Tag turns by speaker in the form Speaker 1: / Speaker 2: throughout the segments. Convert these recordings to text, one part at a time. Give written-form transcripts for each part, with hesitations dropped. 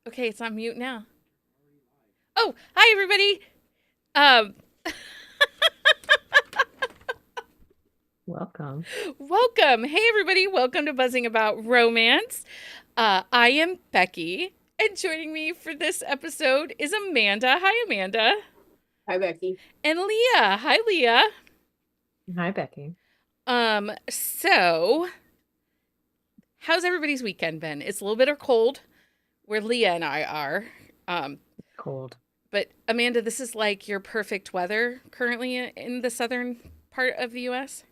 Speaker 1: Okay, it's on mute now. Oh, hi everybody. Um,
Speaker 2: Welcome.
Speaker 1: welcome. Hey everybody, welcome to Buzzing About Romance. I am Becky, and joining me for this episode is Amanda. Hi Amanda.
Speaker 3: Hi, Becky.
Speaker 1: And Leah. Hi Leah.
Speaker 2: Hi, Becky.
Speaker 1: So how's everybody's weekend been? It's a little bit of cold where Leah and I are. Um,
Speaker 2: Cold.
Speaker 1: but Amanda, this is like your perfect weather currently in the southern part of the US.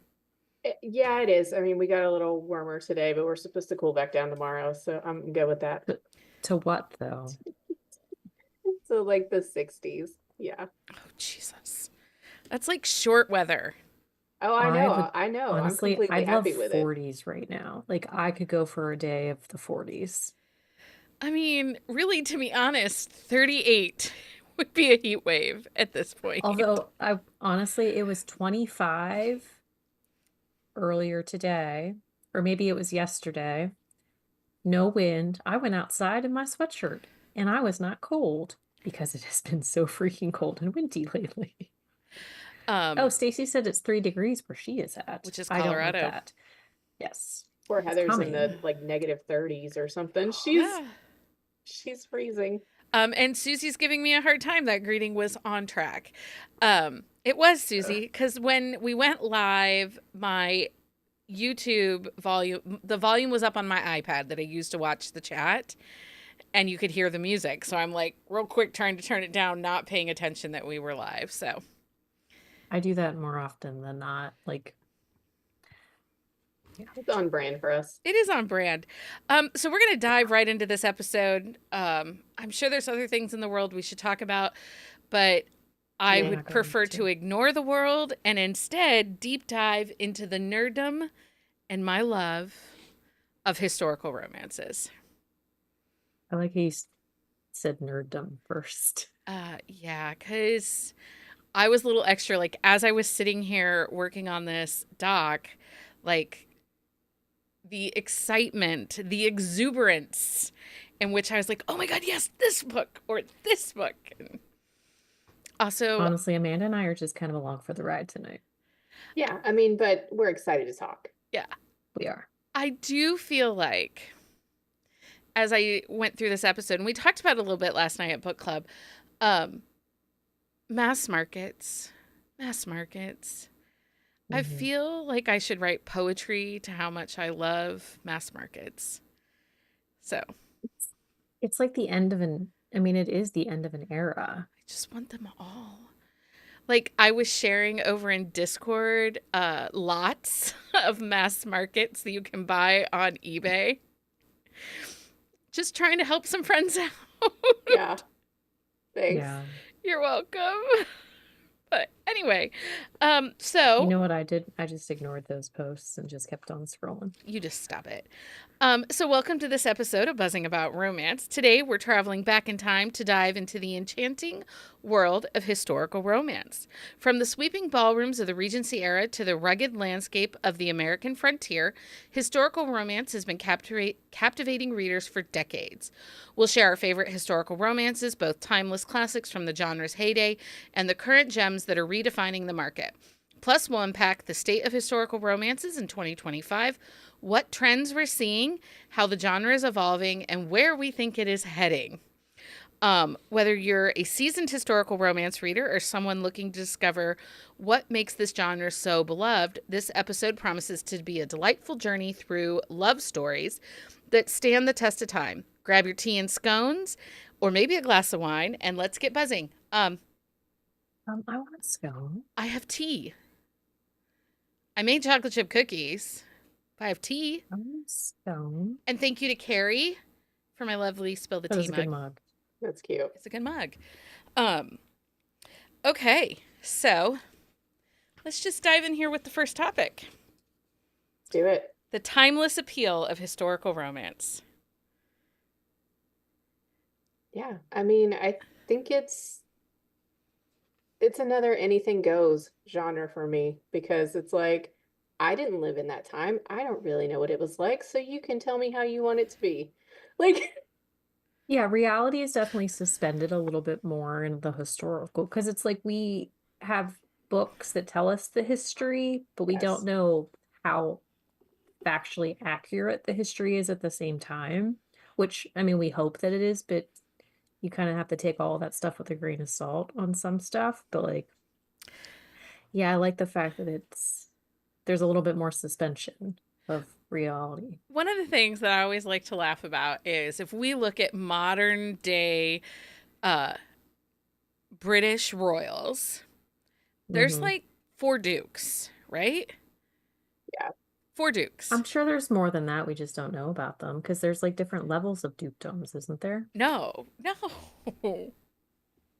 Speaker 3: Yeah, it is. I mean, we got a little warmer today, but we're supposed to cool back down tomorrow, so I'm good with that.
Speaker 2: But to what though?
Speaker 3: So like the 60s. Yeah.
Speaker 1: Oh, Jesus. That's like short weather.
Speaker 3: Oh, I
Speaker 2: I
Speaker 3: know.
Speaker 2: would
Speaker 3: I know. I'm
Speaker 2: honestly,
Speaker 3: completely
Speaker 2: I'd love
Speaker 3: happy with it.
Speaker 2: 40s right now. Like I could go for a day of the 40s.
Speaker 1: I mean, really, to be honest, 38 would be a heat wave at this point.
Speaker 2: Although I honestly, it was 25 earlier today, or maybe it was yesterday. No wind. I went outside in my sweatshirt and I was not cold because it has been so freaking cold and windy lately. Oh,
Speaker 1: Um,
Speaker 2: Stacy said it's 3 degrees where she is at.
Speaker 1: which is
Speaker 2: I don't know
Speaker 1: Colorado.
Speaker 2: that. Yes,
Speaker 3: Poor
Speaker 2: it's
Speaker 3: Heather's in
Speaker 2: coming.
Speaker 3: the like negative 30s or something. She's
Speaker 1: Yeah.
Speaker 3: she's freezing.
Speaker 1: And Susie's giving me a hard time. That greeting was on track. It was
Speaker 3: Ugh.
Speaker 1: Susie, because when we went live, my YouTube volume, the volume was up on my iPad that I used to watch the chat, and you could hear the music. So I'm like, real quick, trying to turn it down, not paying attention that we were live. So
Speaker 2: I do that more often than not. Like, yeah.
Speaker 3: It's on brand for us.
Speaker 1: it is on brand. So we're going to dive right into this episode. I'm sure there's other things in the world we should talk about, but I
Speaker 2: We're
Speaker 3: Meh.
Speaker 1: would
Speaker 2: not going
Speaker 1: prefer to
Speaker 2: to.
Speaker 1: ignore the world and instead deep dive into the nerddom and my love of historical romances.
Speaker 2: I like how you said nerddom first.
Speaker 1: Yeah, because I was a little extra. Like, as I was sitting here working on this doc, like, the excitement, the exuberance in which I was like, oh my God, yes, this book or this book. And also,
Speaker 2: Honestly, Amanda and I are just kind of along for the ride tonight.
Speaker 3: Yeah, I mean, but we're excited to talk.
Speaker 1: yeah,
Speaker 2: We are.
Speaker 1: I do feel like as I went through this episode, and we talked about it a little bit last night at book club, um, mass markets, mass markets. I
Speaker 2: Hmm.
Speaker 1: feel like I should write poetry to how much I love mass markets. So I
Speaker 2: It's like the end of I mean, it is the end of an era.
Speaker 1: just want them all. Like, I was sharing over in Discord lots of mass markets that you can buy on eBay. Just trying to help some friends out.
Speaker 3: Yeah. Thanks.
Speaker 2: Yeah.
Speaker 1: You're welcome. But anyway,
Speaker 2: You
Speaker 1: so
Speaker 2: know what I did? I just ignored those posts and just kept on scrolling.
Speaker 1: you just stop it. So welcome to this episode of Buzzing About Romance. Today we're traveling back in time to dive into the enchanting world of historical romance. From the sweeping ballrooms of the Regency era to the rugged landscape of the American frontier, historical romance has been captivating readers for decades. We'll share our favorite historical romances, both timeless classics from the genre's heyday and the current gems that are redefining the market. Plus, we'll unpack the state of historical romances in 2025, what trends we're seeing, how the genre is evolving, and where we think it is heading. Whether you're a seasoned historical romance reader or someone looking to discover what makes this genre so beloved, this episode promises to be a delightful journey through love stories that stand the test of time. Grab your tea and scones, or maybe a glass of wine, and let's get buzzing.
Speaker 2: I want scone.
Speaker 1: I have tea. I made chocolate chip cookies. I have tea.
Speaker 2: I want scone.
Speaker 1: And thank you to Carrie for my lovely spill the
Speaker 2: That
Speaker 1: tea
Speaker 2: was a good
Speaker 1: mug.
Speaker 2: mug.
Speaker 3: That's cute.
Speaker 1: It's a good mug. Um, okay, so let's just dive in here with the first topic:
Speaker 3: Let's do it.
Speaker 1: the timeless appeal of historical romance.
Speaker 3: Yeah. I mean, I think it's another anything goes genre for me because it's like I didn't live in that time. I don't really know what it was like, so you can tell me how you want it to be. Like,
Speaker 2: Yeah, reality is definitely suspended a little bit more in the historical because it's like we have books that tell us the history, but we don't
Speaker 3: Yes.
Speaker 2: know how factually accurate the history is at the same time. Which, I mean, we hope that it is, but you kind of have to take all that stuff with a grain of salt on some stuff. But like, yeah, I like the fact that there's a little bit more suspension of reality.
Speaker 1: One of the things that I always like to laugh about is if we look at modern day uh, British royals, there's
Speaker 2: Hmm.
Speaker 1: like four dukes, right?
Speaker 3: Yeah.
Speaker 1: Four dukes.
Speaker 2: I'm sure there's more than that. We just don't know about them because there's like different levels of dukedoms, isn't there?
Speaker 1: No, no.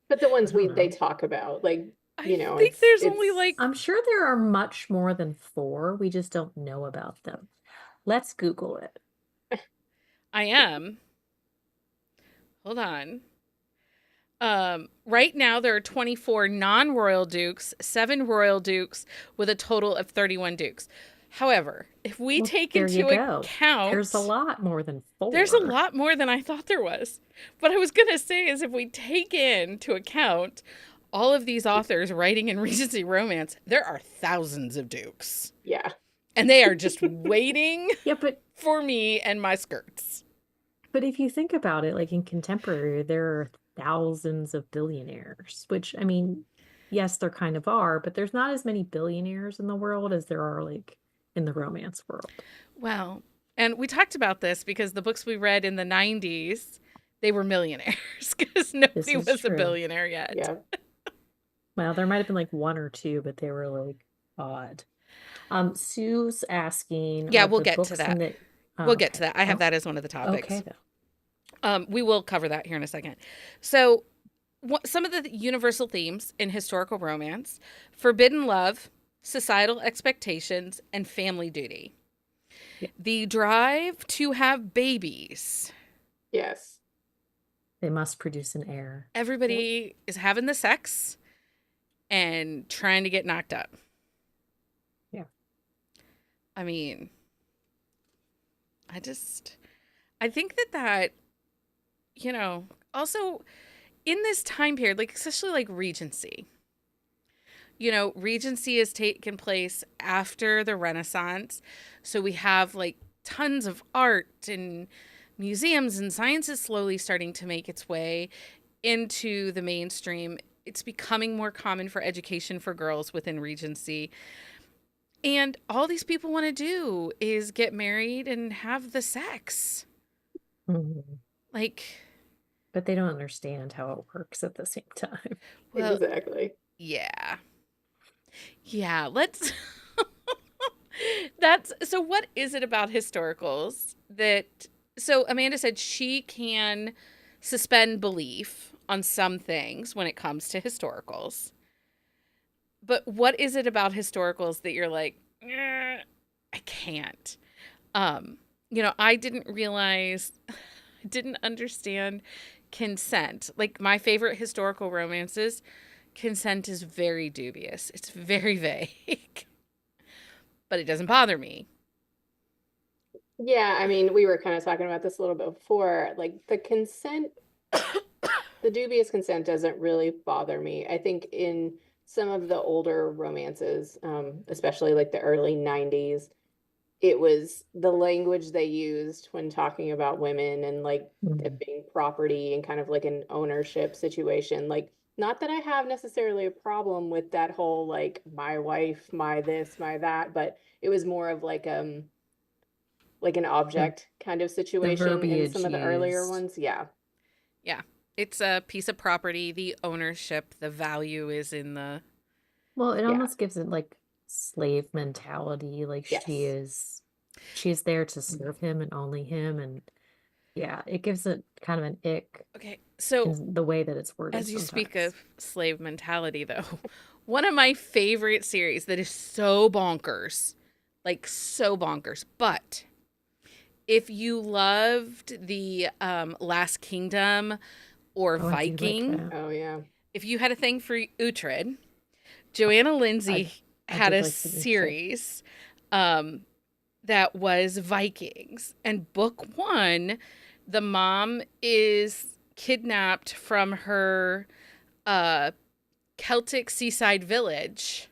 Speaker 3: But the
Speaker 2: I
Speaker 3: ones
Speaker 2: don't
Speaker 3: they
Speaker 2: know.
Speaker 3: talk about, like,
Speaker 1: I think there's only like,
Speaker 2: I'm sure there are much more than four. We just don't know about them. Let's Google it.
Speaker 1: I am. Hold on. Right now there are 24 non-royal dukes, 7 royal dukes, with a total of 31 dukes. However, if we
Speaker 2: Well,
Speaker 1: take
Speaker 2: there you
Speaker 1: into
Speaker 2: go. There's a
Speaker 1: account,
Speaker 2: lot more than
Speaker 1: there's a
Speaker 2: four.
Speaker 1: lot more than I thought there was. What I was gonna say is if we take into account all of these authors writing in Regency romance, there are thousands of dukes.
Speaker 3: yeah.
Speaker 1: And they are just waiting
Speaker 2: Yeah,
Speaker 1: for me and my skirts.
Speaker 2: but if you think about it, like in contemporary, there are thousands of billionaires, which I mean, yes, there kind of are, but there's not as many billionaires in the world as there are like in the romance world.
Speaker 1: Well, and we talked about this because the books we read in the 90s, they were millionaires because
Speaker 2: This
Speaker 1: nobody
Speaker 2: is
Speaker 1: was a
Speaker 2: true.
Speaker 1: billionaire yet.
Speaker 3: Yeah.
Speaker 2: Well, there might have been like one or two, but they were like odd. Sue's asking,
Speaker 1: Yeah,
Speaker 2: are
Speaker 1: we'll
Speaker 2: the
Speaker 1: get to
Speaker 2: books in
Speaker 1: that.
Speaker 2: the
Speaker 1: We'll get to
Speaker 2: okay.
Speaker 1: that. I have
Speaker 2: Oh,
Speaker 1: that as one of the
Speaker 2: okay
Speaker 1: topics.
Speaker 2: though.
Speaker 1: We will cover that here in a second. So, some of the universal themes in historical romance: forbidden love, societal expectations, and family duty.
Speaker 2: Yeah,
Speaker 1: The drive to have babies.
Speaker 3: Yes.
Speaker 2: they must produce an heir.
Speaker 3: Yep.
Speaker 1: Everybody is having the sex and trying to get knocked up.
Speaker 2: Yeah.
Speaker 1: I mean, I think that, also in this time period, like, especially like Regency, Regency has taken place after the Renaissance. So we have like tons of art and museums, and science is slowly starting to make its way into the mainstream. It's becoming more common for education for girls within Regency. And all these people want to do is get married and have the sex.
Speaker 2: Mhm.
Speaker 1: Like,
Speaker 2: But they don't understand how it works at the same time.
Speaker 1: well,
Speaker 3: Exactly.
Speaker 1: yeah. Yeah, let's That's so what is it about historicals that so Amanda said she can suspend belief on some things when it comes to historicals. But what is it about historicals that you're like, I can't. Um, I didn't realize I didn't understand consent. Like my favorite historical romances, consent is very dubious. It's very vague. But it doesn't bother me.
Speaker 3: Yeah, I mean, we were kind of talking about this a little bit before. Like the consent, the dubious consent doesn't really bother me. I think in some of the older romances, especially like the early 90s, it was the language they used when talking about women and like it
Speaker 2: Mhm.
Speaker 3: being property and kind of like an ownership situation. Like, not that I have necessarily a problem with that whole like my wife, my this, my that, but it was more of like an
Speaker 2: The
Speaker 3: object kind of
Speaker 2: the
Speaker 3: situation in some
Speaker 2: verbiage
Speaker 3: of the earlier
Speaker 2: used.
Speaker 3: ones. Yeah.
Speaker 1: Yeah. It's a piece of property, the ownership, the value is in the
Speaker 2: Well, it
Speaker 3: Yeah.
Speaker 2: almost gives it like slave mentality, like
Speaker 3: Yes.
Speaker 2: she's there to serve him and only him, and yeah, it gives it kind of an ick
Speaker 1: Okay. So
Speaker 2: in the way that it's worded
Speaker 1: as you speak of
Speaker 2: sometimes.
Speaker 1: slave mentality though, one of my favorite series that is so bonkers, like so bonkers, but if you loved the Last Kingdom or
Speaker 2: Oh, I do like
Speaker 1: Viking,
Speaker 2: that.
Speaker 3: Oh yeah.
Speaker 1: if you had a thing for Uhtred, Joanna
Speaker 2: I
Speaker 1: Lindsay
Speaker 2: I
Speaker 1: had
Speaker 2: did
Speaker 1: a
Speaker 2: like some Uhtred.
Speaker 1: series um, that was Vikings, and book one The mom is kidnapped from her uh, Celtic seaside village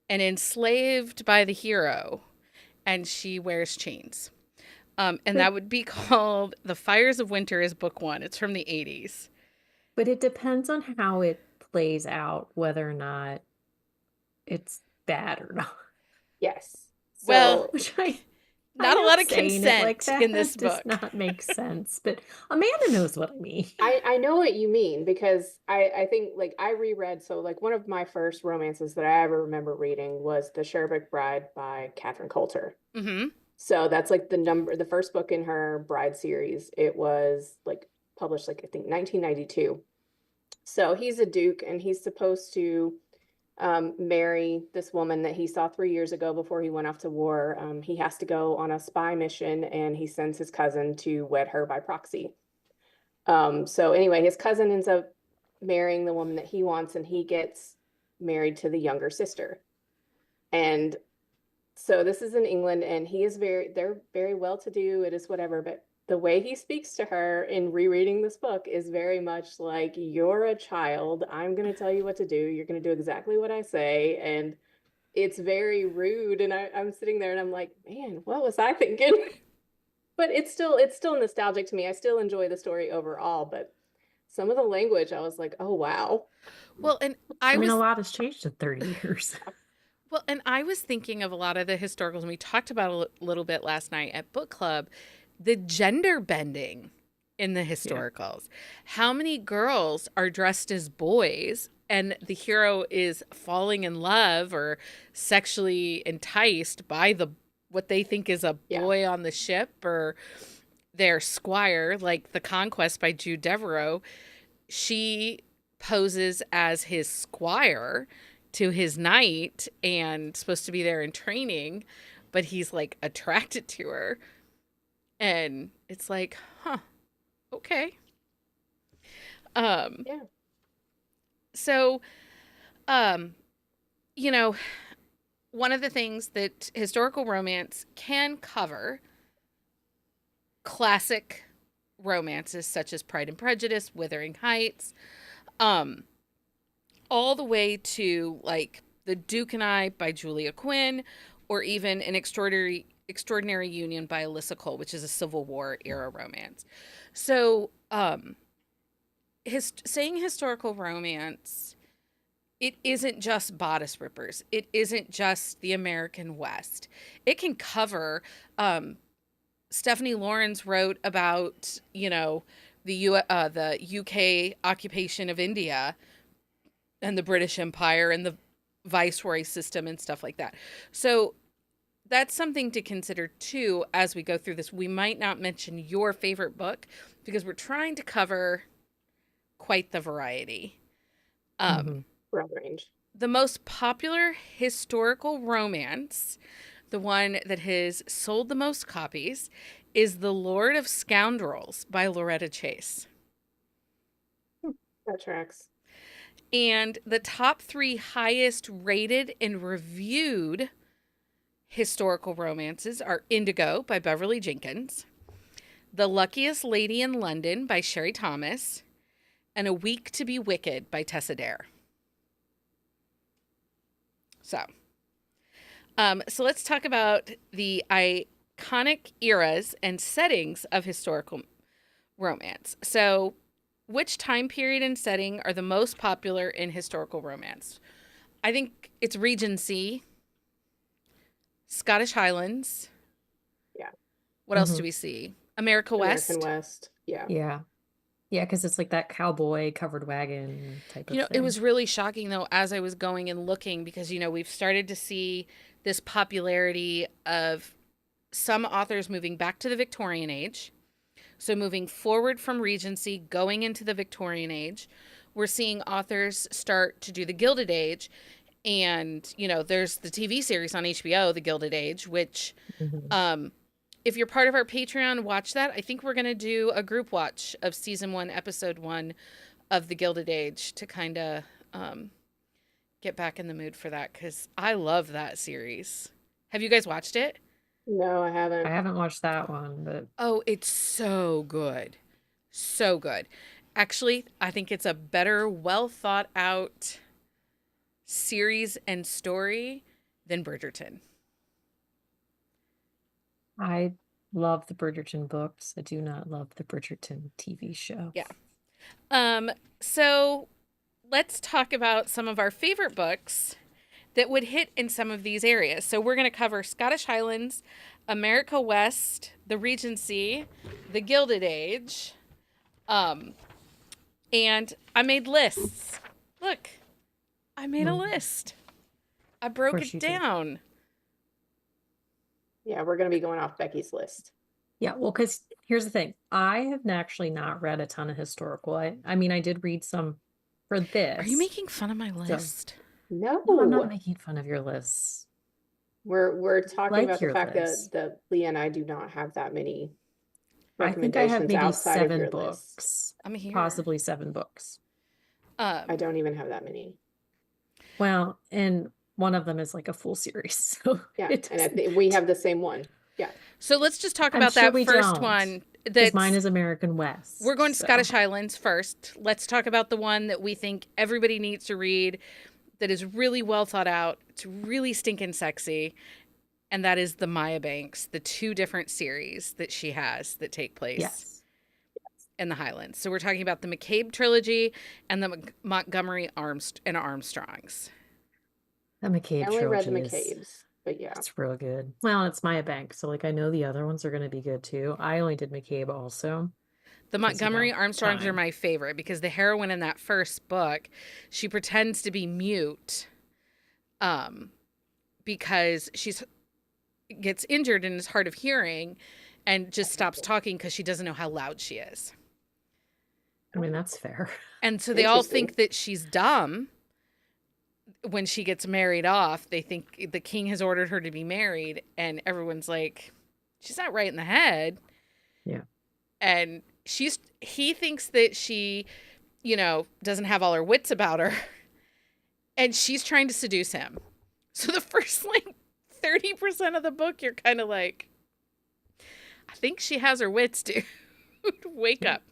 Speaker 1: and enslaved by the hero, and she wears chains. And
Speaker 2: But
Speaker 1: that would be called The Fires of Winter is book one. It's from the 80s.
Speaker 2: but it depends on how it plays out, whether or not it's bad or not.
Speaker 3: Yes.
Speaker 1: Well,
Speaker 3: So
Speaker 2: Which I
Speaker 1: not a
Speaker 2: know
Speaker 1: lot of
Speaker 2: saying it like
Speaker 1: consent in
Speaker 2: that
Speaker 1: this
Speaker 2: does
Speaker 1: book.
Speaker 2: not make sense, but Amanda knows what I mean.
Speaker 3: I know what you mean because I think like I reread, so like one of my first romances that I ever remember reading was The Sherbrooke Bride by Catherine Coulter.
Speaker 1: Mm-hmm.
Speaker 3: So that's like the first book in her Bride series. It was like published like I think 1992. So he's a duke and he's supposed to marry this woman that he saw 3 years ago before he went off to war. He has to go on a spy mission and he sends his cousin to wed her by proxy. So anyway, his cousin ends up marrying the woman that he wants, and he gets married to the younger sister. And so this is in England, and they're very well to do. It is whatever, but the way he speaks to her in rereading this book is very much like, you're a child. I'm going to tell you what to do. You're going to do exactly what I say. And it's very rude. And I'm sitting there and I'm like, man, what was I thinking? But it's still nostalgic to me. I still enjoy the story overall, but some of the language I was like, oh wow.
Speaker 1: Well, and
Speaker 2: I
Speaker 1: I
Speaker 2: mean, a
Speaker 1: was
Speaker 2: lot has changed in 30 years.
Speaker 1: well, and I was thinking of a lot of the historicals, and we talked about a little bit last night at book club, the gender bending in the
Speaker 2: Yeah.
Speaker 1: historicals. How many girls are dressed as boys and the hero is falling in love or sexually enticed by the what they think is a
Speaker 3: Yeah.
Speaker 1: boy on the ship or their squire, like The Conquest by Jude Deveraux. She poses as his squire to his knight and supposed to be there in training, but he's like attracted to her. And it's like, huh, okay. Um,
Speaker 3: Yeah.
Speaker 1: so, um, you know, one of the things that historical romance can cover, classic romances such as Pride and Prejudice, Wuthering Heights, um, all the way to like The Duke and I by Julia Quinn, or even An Extraordinary Union by Alyssa Cole, which is a Civil War era romance. So, saying historical romance, it isn't just bodice rippers. It isn't just the American West. It can cover. Stephanie Lawrence wrote about the UK occupation of India and the British Empire and the viceroy system and stuff like that. So that's something to consider too as we go through this. We might not mention your favorite book because we're trying to cover quite the variety.
Speaker 2: Mhm.
Speaker 3: Broad range.
Speaker 1: The most popular historical romance, the one that has sold the most copies, is The Lord of Scoundrels by Loretta Chase.
Speaker 3: That tracks.
Speaker 1: And the top three highest rated and reviewed historical romances are Indigo by Beverly Jenkins, The Luckiest Lady in London by Sherry Thomas, and A Week to Be Wicked by Tessa Dare. So let's talk about the iconic eras and settings of historical romance. So, which time period and setting are the most popular in historical romance? I think it's Regency, Scottish Highlands.
Speaker 3: Yeah.
Speaker 1: What else do
Speaker 2: Mhm.
Speaker 1: we see? America
Speaker 3: American
Speaker 1: West.
Speaker 3: West. Yeah.
Speaker 2: Yeah. Yeah, because it's like that cowboy covered wagon type of
Speaker 1: It
Speaker 2: thing.
Speaker 1: was really shocking though as I was going and looking because we've started to see this popularity of some authors moving back to the Victorian age. So moving forward from Regency, going into the Victorian age, we're seeing authors start to do the Gilded Age. And, there's the TV series on HBO, The Gilded Age, which
Speaker 2: Mhm.
Speaker 1: if you're part of our Patreon, watch that. I think we're going to do a group watch of season 1, episode 1 of The Gilded Age to kind of get back in the mood for that because I love that series. Have you guys watched it?
Speaker 3: No, I
Speaker 2: I
Speaker 3: haven't.
Speaker 2: haven't watched that one, but
Speaker 1: Oh, it's so good. So good. Actually, I think it's a better, well thought out series and story than Bridgerton.
Speaker 2: I love the Bridgerton books. I do not love the Bridgerton TV show.
Speaker 1: Yeah. Um, so let's talk about some of our favorite books that would hit in some of these areas. So we're going to cover Scottish Highlands, America West, the Regency, the Gilded Age, um, and I made lists. Look, I made a
Speaker 2: Mm,
Speaker 1: list. I
Speaker 2: of
Speaker 1: broke
Speaker 2: course
Speaker 1: it
Speaker 2: you did.
Speaker 1: down.
Speaker 3: Yeah, we're going to be going off Becky's list.
Speaker 2: Yeah, well, because here's the thing. I have actually not read a ton of historical. I mean, I did read some for
Speaker 1: Are you
Speaker 2: this.
Speaker 1: making fun of my
Speaker 2: So,
Speaker 1: list?
Speaker 2: no, I'm not
Speaker 3: No,
Speaker 2: making fun of your lists.
Speaker 3: we're talking
Speaker 2: Like
Speaker 3: about the
Speaker 2: your
Speaker 3: fact
Speaker 2: list.
Speaker 3: that Leah and I do not have that many
Speaker 2: I think I have
Speaker 3: recommendations
Speaker 2: maybe
Speaker 3: outside of
Speaker 2: 7
Speaker 3: your list.
Speaker 2: books,
Speaker 1: I'm here.
Speaker 2: possibly 7 books.
Speaker 3: I
Speaker 1: Um,
Speaker 3: don't even have that many.
Speaker 2: Well, and one of them is like a full series, so
Speaker 3: Yeah,
Speaker 2: it
Speaker 3: and I
Speaker 2: doesn't.
Speaker 3: think we have the same one. Yeah.
Speaker 1: so let's just talk
Speaker 2: I'm
Speaker 1: about
Speaker 2: sure
Speaker 1: that
Speaker 2: we
Speaker 1: first
Speaker 2: don't,
Speaker 1: one.
Speaker 2: because mine
Speaker 1: That's
Speaker 2: is American
Speaker 1: We're
Speaker 2: West.
Speaker 1: going to Scottish
Speaker 2: So,
Speaker 1: Highlands first. Let's talk about the one that we think everybody needs to read that is really well thought out. It's really stinking sexy. And that is the Maya Banks, the 2 different series that she has that take place
Speaker 2: yes,
Speaker 1: in the Highlands. So we're talking about the McCabe trilogy and the Montgomery and Armstrongs.
Speaker 2: the
Speaker 3: I
Speaker 2: McCabe
Speaker 3: only read the
Speaker 2: trilogy is
Speaker 3: McCabe's, but yeah.
Speaker 2: it's real good. Well, it's Maya Bank, so like I know the other ones are going to be good too. I only did McCabe also
Speaker 1: The
Speaker 2: because
Speaker 1: Montgomery Armstrongs are
Speaker 2: time.
Speaker 1: my favorite because the heroine in that first book, she pretends to be mute um, because she's gets injured and is hard of hearing and just stops talking because she doesn't know how loud she is.
Speaker 2: I mean, that's fair.
Speaker 1: And so they all
Speaker 3: Interesting.
Speaker 1: think that she's dumb when she gets married off. They think the king has ordered her to be married, and everyone's like, she's not right in the head.
Speaker 2: Yeah.
Speaker 1: And he thinks that she, doesn't have all her wits about her, and she's trying to seduce him. So the first 30% of the book, you're kind of like, I think she has her wits, dude. Wake
Speaker 2: Yeah.
Speaker 1: up.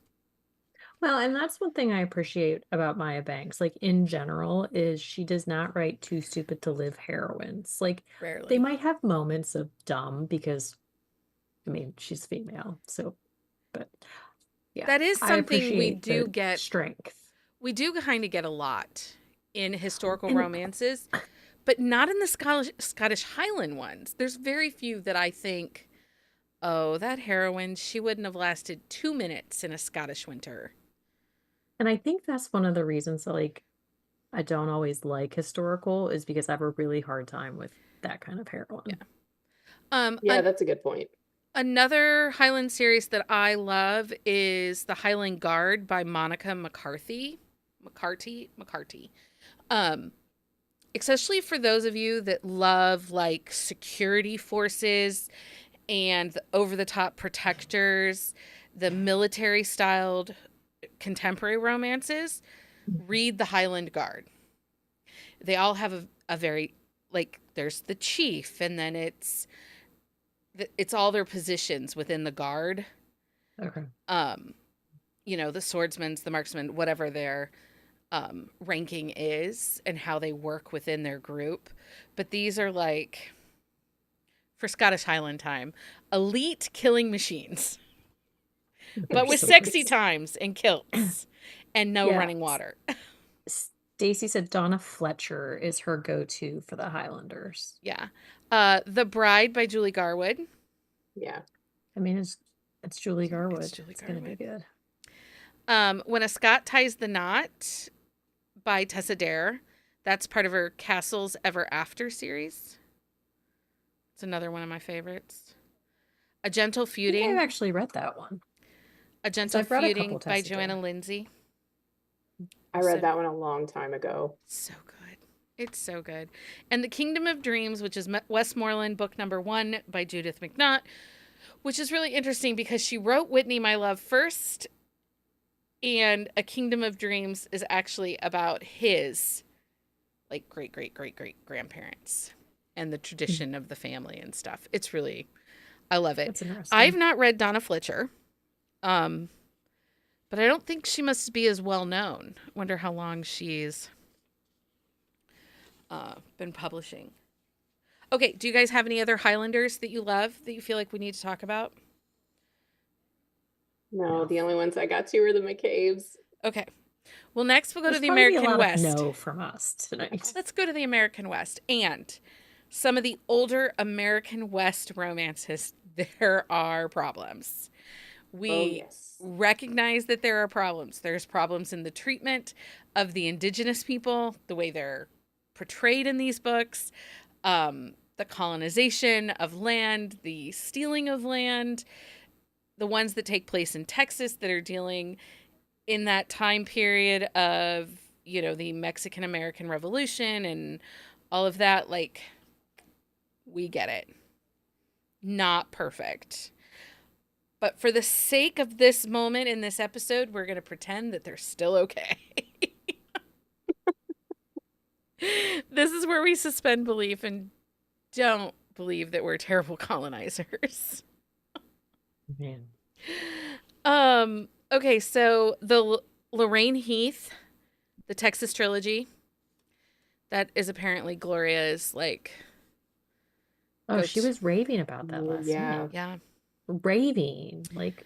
Speaker 2: Well, and that's one thing I appreciate about Maya Banks, like in general, is she does not write too stupid to live heroines. Like they
Speaker 1: Rarely.
Speaker 2: might have moments of dumb because I mean, she's female. So, but yeah,
Speaker 1: That is
Speaker 2: I
Speaker 1: something we
Speaker 2: appreciate
Speaker 1: do
Speaker 2: the
Speaker 1: get.
Speaker 2: strength.
Speaker 1: We do kind of get a lot in historical
Speaker 2: And
Speaker 1: romances, but not in the Scottish Highland ones. There's very few that I think, oh, that heroine, she wouldn't have lasted 2 minutes in a Scottish winter.
Speaker 2: and I think that's one of the reasons that like I don't always like historical is because I have a really hard time with that kind of
Speaker 1: Yeah.
Speaker 2: heroine.
Speaker 3: Yeah,
Speaker 1: An-
Speaker 3: that's a good point.
Speaker 1: Another Highland series that I love is The Highland Guard by Monica McCarthy. Um, Especially for those of you that love like security forces and the over the top protectors, the military styled contemporary romances, read The Highland Guard. They all have a very, like, there's the chief, and then it's all their positions within the guard.
Speaker 2: Okay.
Speaker 1: Um, the swordsman's, the marksman, whatever their ranking is, and how they work within their group. But these are like, for Scottish Highland time, elite killing machines,
Speaker 2: They're
Speaker 1: but with
Speaker 2: so
Speaker 1: sexy
Speaker 2: crazy.
Speaker 1: times and kilts and no
Speaker 2: Yeah.
Speaker 1: running water.
Speaker 2: Stacy said Donna Fletcher is her go-to for the Highlanders.
Speaker 1: Yeah. The Bride by Julie Garwood.
Speaker 3: Yeah.
Speaker 2: I mean, it's Julie
Speaker 1: It's
Speaker 2: Garwood.
Speaker 1: Julie
Speaker 2: It's gonna be
Speaker 1: Garwood.
Speaker 2: good.
Speaker 1: When a Scot Ties the Knot by Tessa Dare. That's part of her Castles Ever After series. It's another one of my favorites. A Gentle
Speaker 2: I think
Speaker 1: Feuding.
Speaker 2: I've actually read that one.
Speaker 1: A Gentle
Speaker 2: I've read a couple
Speaker 1: Feuding by
Speaker 2: Tessa
Speaker 1: Joanna
Speaker 2: Dare.
Speaker 1: Lindsay.
Speaker 3: I
Speaker 1: So-
Speaker 3: read that one a long time ago.
Speaker 1: So good. It's so good. And The Kingdom of Dreams, which is Westmoreland book number 1 by Judith McNaught, which is really interesting because she wrote Whitney, My Love first, and A Kingdom of Dreams is actually about his, like, great grandparents and the tradition of the family and stuff. It's really, I love it.
Speaker 2: That's
Speaker 1: I've
Speaker 2: interesting.
Speaker 1: not read Donna Fletcher, um, but I don't think she must be as well known. Wonder how long she's been publishing. Okay, do you guys have any other Highlanders that you love that you feel like we need to talk about?
Speaker 3: No,
Speaker 2: No.
Speaker 3: the only ones I got to were the McCabe's.
Speaker 1: Okay. Well, next we'll go to
Speaker 2: There's
Speaker 1: the
Speaker 2: probably a
Speaker 1: American
Speaker 2: lot of
Speaker 1: West.
Speaker 2: no from us tonight.
Speaker 1: Let's go to the American West and some of the older American West romances. There are problems.
Speaker 3: Oh,
Speaker 1: We
Speaker 3: yes.
Speaker 1: recognize that there are problems. There's problems in the treatment of the indigenous people, the way they're portrayed in these books, the colonization of land, the stealing of land, the ones that take place in Texas that are dealing in that time period of, the Mexican American Revolution and all of that. Like, we get it. Not perfect. But for the sake of this moment in this episode, we're going to pretend that they're still okay. This is where we suspend belief and don't believe that we're terrible colonizers.
Speaker 2: Man.
Speaker 1: Okay, so the Lorraine Heath, the Texas trilogy, that is apparently Gloria's like
Speaker 2: Oh, she
Speaker 1: goat.
Speaker 2: was raving about that
Speaker 3: Oh,
Speaker 2: last
Speaker 3: yeah.
Speaker 2: night.
Speaker 1: Yeah.
Speaker 2: Raving. Like,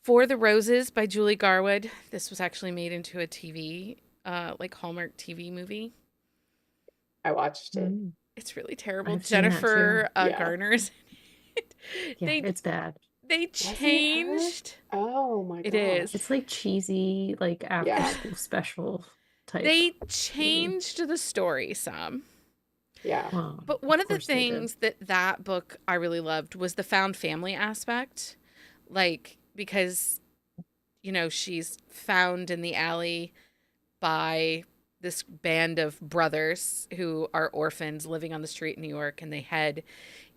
Speaker 1: For the Roses by Julie Garwood. This was actually made into a TV, like Hallmark TV movie.
Speaker 3: I watched it.
Speaker 1: It's really terrible.
Speaker 2: I've seen that too.
Speaker 1: Jennifer
Speaker 3: Yeah.
Speaker 1: Garner's in it.
Speaker 2: Yeah, it's bad.
Speaker 1: They
Speaker 3: Was it her?
Speaker 1: changed.
Speaker 3: Oh my
Speaker 1: It
Speaker 3: gosh.
Speaker 1: is.
Speaker 2: It's like cheesy, like after
Speaker 3: Yeah.
Speaker 2: school special type
Speaker 1: They
Speaker 2: movie.
Speaker 1: changed the story some.
Speaker 3: Yeah.
Speaker 2: Well,
Speaker 1: But one of the
Speaker 2: course they did.
Speaker 1: things that book I really loved was the found family aspect. Like, because, she's found in the alley by this band of brothers who are orphans living on the street in New York, and they head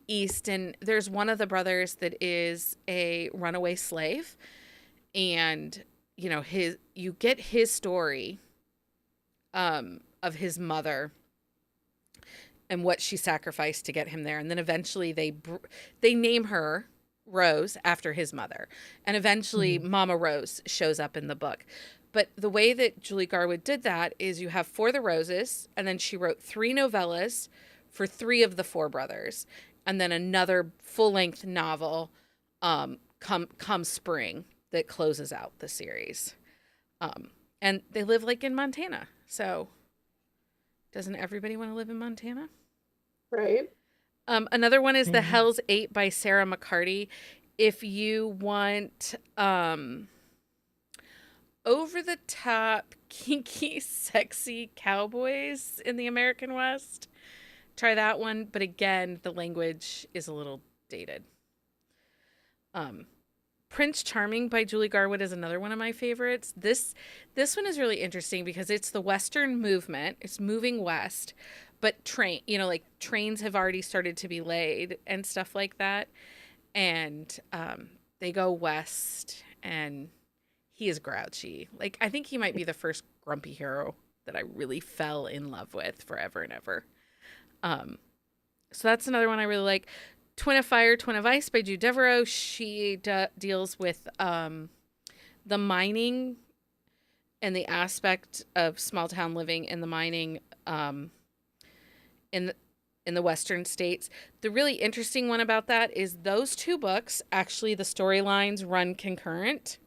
Speaker 1: east. And there's one of the brothers that is a runaway slave. And, you get his story of his mother and what she sacrificed to get him there. And then eventually they name her Rose after his mother. And eventually Mama Rose shows up in the book. But the way that Julie Garwood did that is you have For the Roses, and then she wrote 3 novellas for 3 of the 4 brothers, and then another full-length novel, come spring, that closes out the series. And they live like in Montana. So doesn't everybody want to live in Montana?
Speaker 3: Right.
Speaker 1: Another one is The
Speaker 2: Yeah.
Speaker 1: Hell's 8 by Sarah McCarty. If you want over the top, kinky, sexy cowboys in the American West, try that one. But again, the language is a little dated. Prince Charming by Julie Garwood is another one of my favorites. This one is really interesting because it's the Western movement. It's moving west, but trains have already started to be laid and stuff like that. And they go west, and he is grouchy. Like, I think he might be the first grumpy hero that I really fell in love with forever and ever. So that's another one I really like. Twin of Fire, Twin of Ice by Jude Devereaux. She deals with the mining and the aspect of small town living in the mining in the western states. The really interesting one about that is those 2 books, actually the storylines run concurrent.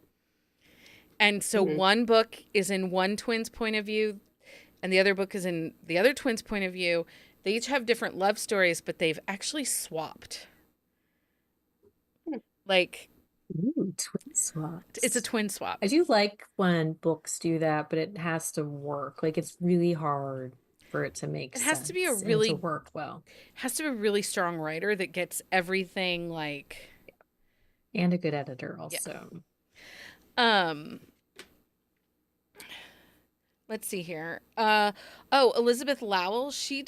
Speaker 1: And so one book is in one twin's point of view and the other book is in the other twin's point of view. They each have different love stories, but they've actually swapped. Like,
Speaker 2: Ooh, twin swaps.
Speaker 1: it's a twin swap.
Speaker 2: I do like when books do that, but it has to work. Like, it's really hard for it to make
Speaker 1: It has
Speaker 2: sense
Speaker 1: to be a
Speaker 2: and to
Speaker 1: really
Speaker 2: work well.
Speaker 1: has to be a really strong writer that gets everything like
Speaker 2: And a good editor
Speaker 1: yeah.
Speaker 2: also.
Speaker 1: Let's see here. Elizabeth Lowell, she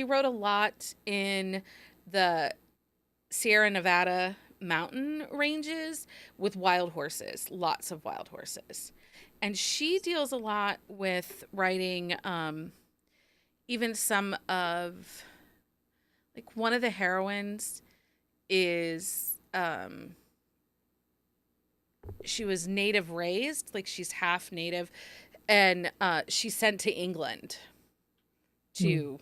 Speaker 1: wrote a lot in the Sierra Nevada mountain ranges with wild horses, lots of wild horses. And she deals a lot with writing even some of Like one of the heroines is she was native raised, like she's half native, and she's sent to England
Speaker 2: Hmm.
Speaker 1: to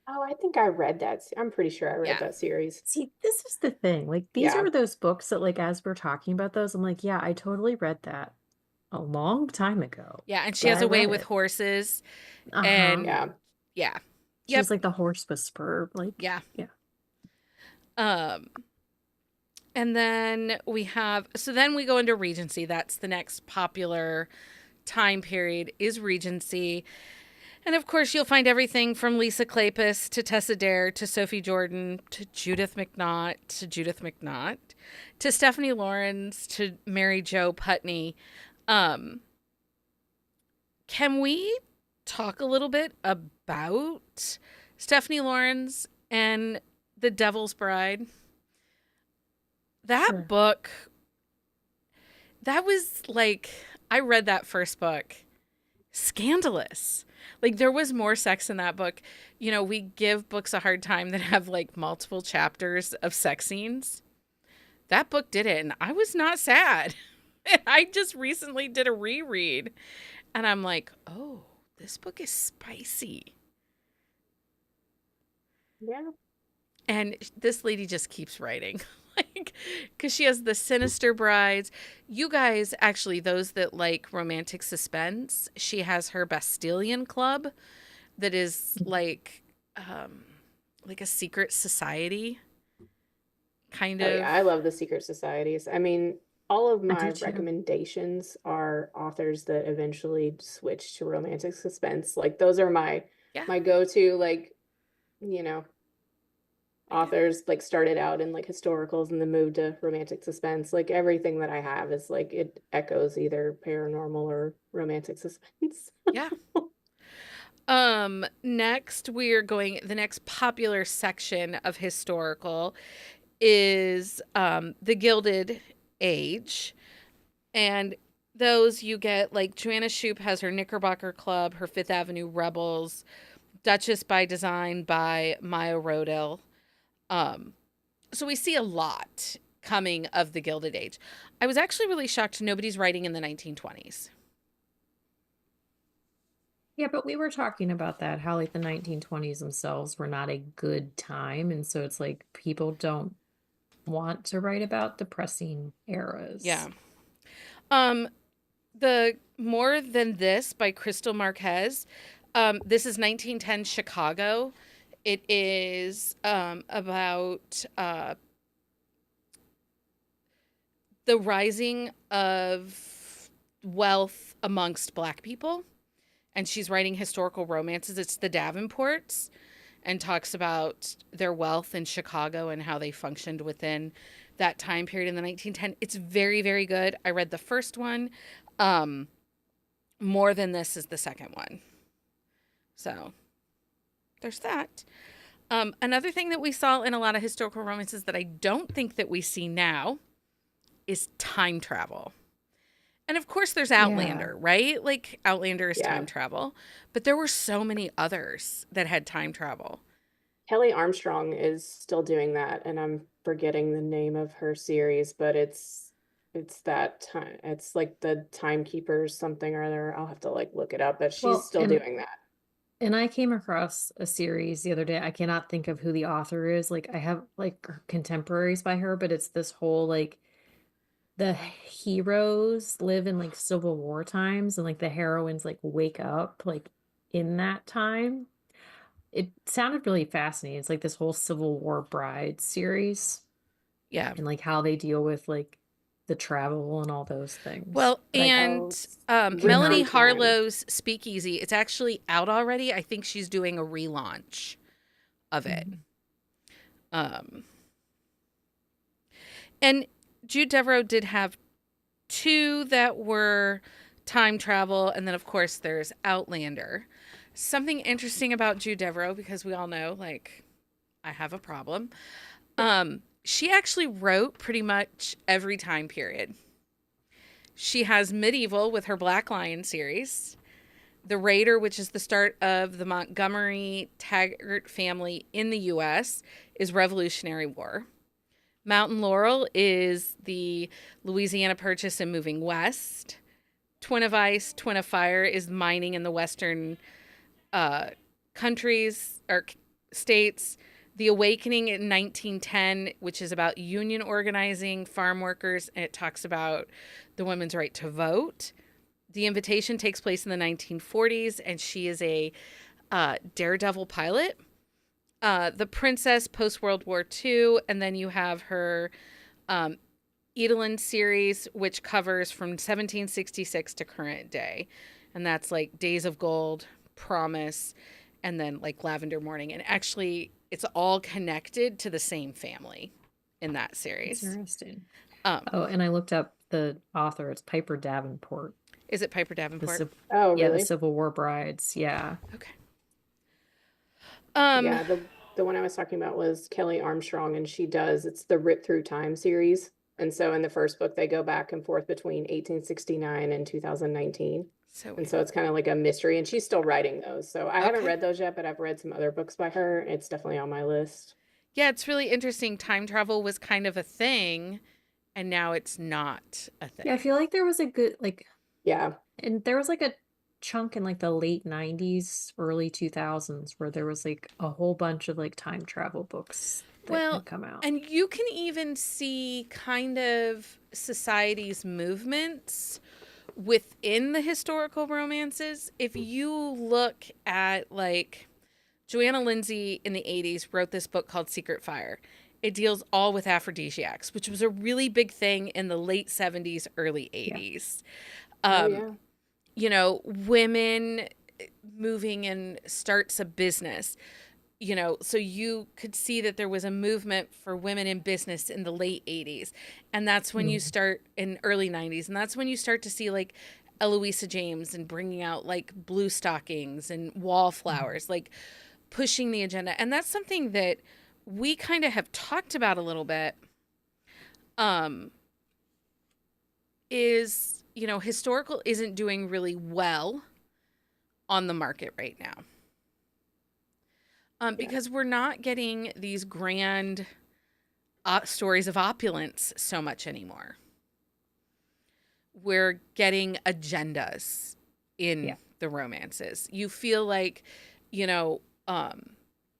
Speaker 3: Oh, I think I read that. I'm pretty sure I read
Speaker 1: yeah.
Speaker 3: that series.
Speaker 2: See, this is the thing. Like, these
Speaker 3: Yeah.
Speaker 2: are those books that, like, as we're talking about those, I'm like, yeah, I totally read that a long time ago.
Speaker 1: Yeah, and she
Speaker 2: But
Speaker 1: has
Speaker 2: I
Speaker 1: a way
Speaker 2: read
Speaker 1: with
Speaker 2: it.
Speaker 1: horses
Speaker 2: Uh-huh.
Speaker 1: and
Speaker 3: Yeah.
Speaker 1: yeah.
Speaker 2: She was
Speaker 1: Yep.
Speaker 2: like the horse whisperer. Like,
Speaker 1: Yeah.
Speaker 2: yeah.
Speaker 1: Um and then we have so then we go into Regency. That's the next popular time period is Regency. And of course, you'll find everything from Lisa Kleypas to Tessa Dare to Sophie Jordan to Judith McNaught to Stephanie Lawrence to Mary Jo Putney. Um, can we talk a little bit about Stephanie Lawrence and The Devil's Bride? That
Speaker 2: Sure.
Speaker 1: book, that was like, I read that first book scandalous. Like there was more sex in that book. You know, we give books a hard time that have like multiple chapters of sex scenes. That book did it, and I was not sad. And I just recently did a reread, and I'm like, oh, this book is spicy.
Speaker 3: Yeah.
Speaker 1: And this lady just keeps writing. Like, because she has the Sinister Brides. You guys, actually, those that like romantic suspense, she has her Bastilian Club that is like a secret society kind
Speaker 3: Oh yeah,
Speaker 1: of.
Speaker 3: I love the secret societies. I mean, all of
Speaker 2: I
Speaker 3: my
Speaker 2: do too.
Speaker 3: recommendations are authors that eventually switch to romantic suspense. Like those are
Speaker 1: Yeah,
Speaker 3: my go-to, like, you know,
Speaker 1: I get it.
Speaker 3: authors like started out in like historicals and then moved to romantic suspense. Like everything that I have is like it echoes either paranormal or romantic suspense.
Speaker 1: Yeah. Next we are going the next popular section of historical is the Gilded Age. And those you get like Joanna Shoup has her Knickerbocker Club, her Fifth Avenue Rebels, Duchess by Design by Maya Rodell. Um, so we see a lot coming of the Gilded Age. I was actually really shocked nobody's writing in the 1920s.
Speaker 2: Yeah, but we were talking about that, how like the 1920s themselves were not a good time. And so it's like people don't want to write about depressing
Speaker 1: Yeah.
Speaker 2: eras.
Speaker 1: Um, the More Than This by Crystal Marquez. This is 1910 Chicago. It is about the rising of wealth amongst Black people. And she's writing historical romances. It's the Davenports and talks about their wealth in Chicago and how they functioned within that time period in the 1910. It's very, very good. I read the first one. Um, More Than This is the second one. So there's that. Another thing that we saw in a lot of historical romances that I don't think that we see now is time travel. And of course, there's
Speaker 2: Yeah.
Speaker 1: Outlander, right? Like, Outlander is
Speaker 3: Yeah.
Speaker 1: time travel. But there were so many others that had time travel.
Speaker 3: Kelly Armstrong is still doing that, and I'm forgetting the name of her series, but it's that time. It's like the Timekeepers something or other. I'll have to like look it up, but she's
Speaker 2: Well,
Speaker 3: still doing that.
Speaker 2: and I came across a series the other day. I cannot think of who the author is. Like I have like contemporaries by her, but it's this whole like the heroes live in like Civil War times and like the heroines like wake up like in that time. It sounded really fascinating. It's like this whole Civil War bride series
Speaker 1: Yeah.
Speaker 2: and like how they deal with like the travel and all those things.
Speaker 1: Well,
Speaker 2: But I
Speaker 3: Oh,
Speaker 1: and
Speaker 3: it's
Speaker 1: Melanie
Speaker 3: River Time.
Speaker 1: Harlow's Speakeasy, it's actually out already. I think she's doing a relaunch of it.
Speaker 2: Mhm.
Speaker 1: Um, and Jude Devereaux did have two that were time travel. And then, of course, there's Outlander. Something interesting about Jude Devereaux, because we all know, like, I have a problem. She actually wrote pretty much every time period. She has medieval with her Black Lion series. The Raider, which is the start of the Montgomery Taggart family in the U.S., is Revolutionary War. Mountain Laurel is the Louisiana Purchase and moving west. Twin of Ice, Twin of Fire is mining in the western uh, countries or states. The Awakening in 1910, which is about union organizing, farm workers, and it talks about the women's right to vote. The Invitation takes place in the 1940s, and she is a daredevil pilot. The Princess, post World War II, and then you have her um, Edelin series, which covers from 1766 to current day. And that's like Days of Gold, Promise, and then like Lavender Morning. And actually, it's all connected to the same family in that
Speaker 2: That's
Speaker 1: series.
Speaker 2: interesting.
Speaker 1: Um,
Speaker 2: Oh, and I looked up the author. It's Piper Davenport.
Speaker 1: is it Piper
Speaker 2: The
Speaker 1: Davenport?
Speaker 2: Civ-
Speaker 3: Oh,
Speaker 2: yeah, the
Speaker 3: really?
Speaker 2: Civil War Brides. Yeah.
Speaker 1: Okay. Um,
Speaker 3: Yeah, the one I was talking about was Kelly Armstrong, and it's the Rip Through Time series. And so in the first book, they go back and forth between 1869 and 2019.
Speaker 1: so
Speaker 3: And so it's kind of like a mystery, and she's still writing those. So I haven't
Speaker 1: okay.
Speaker 3: read those yet, but I've read some other books by her. It's definitely on my list.
Speaker 1: Yeah, it's really interesting. Time travel was kind of a thing, and now it's not a thing.
Speaker 2: Yeah, I feel like there was a good
Speaker 3: Yeah.
Speaker 2: and there was like a chunk in like the late 90s, early 2000s where there was like a whole bunch of like time travel books that
Speaker 1: Well,
Speaker 2: had come out.
Speaker 1: and you can even see kind of society's movements within the historical romances. If you look at like Joanna Lindsay in the 80s wrote this book called Secret Fire. It deals all with aphrodisiacs, which was a really big thing in the late 70s, early
Speaker 2: Yeah.
Speaker 1: 80s.
Speaker 3: Oh,
Speaker 1: Um,
Speaker 3: yeah.
Speaker 1: you know, women moving and starts a business. You know, so you could see that there was a movement for women in business in the late 80s. And that's when you
Speaker 2: Mm.
Speaker 1: start in early 90s. And that's when you start to see like Eloisa James and bringing out like blue stockings and wallflowers, like pushing the agenda. And that's something that we kind of have talked about a little bit. Um, is, you know, historical isn't doing really well on the market right now.
Speaker 3: Yeah.
Speaker 1: Because we're not getting these grand stories of opulence so much anymore. We're getting agendas in
Speaker 2: Yeah.
Speaker 1: the romances. You feel like, you know,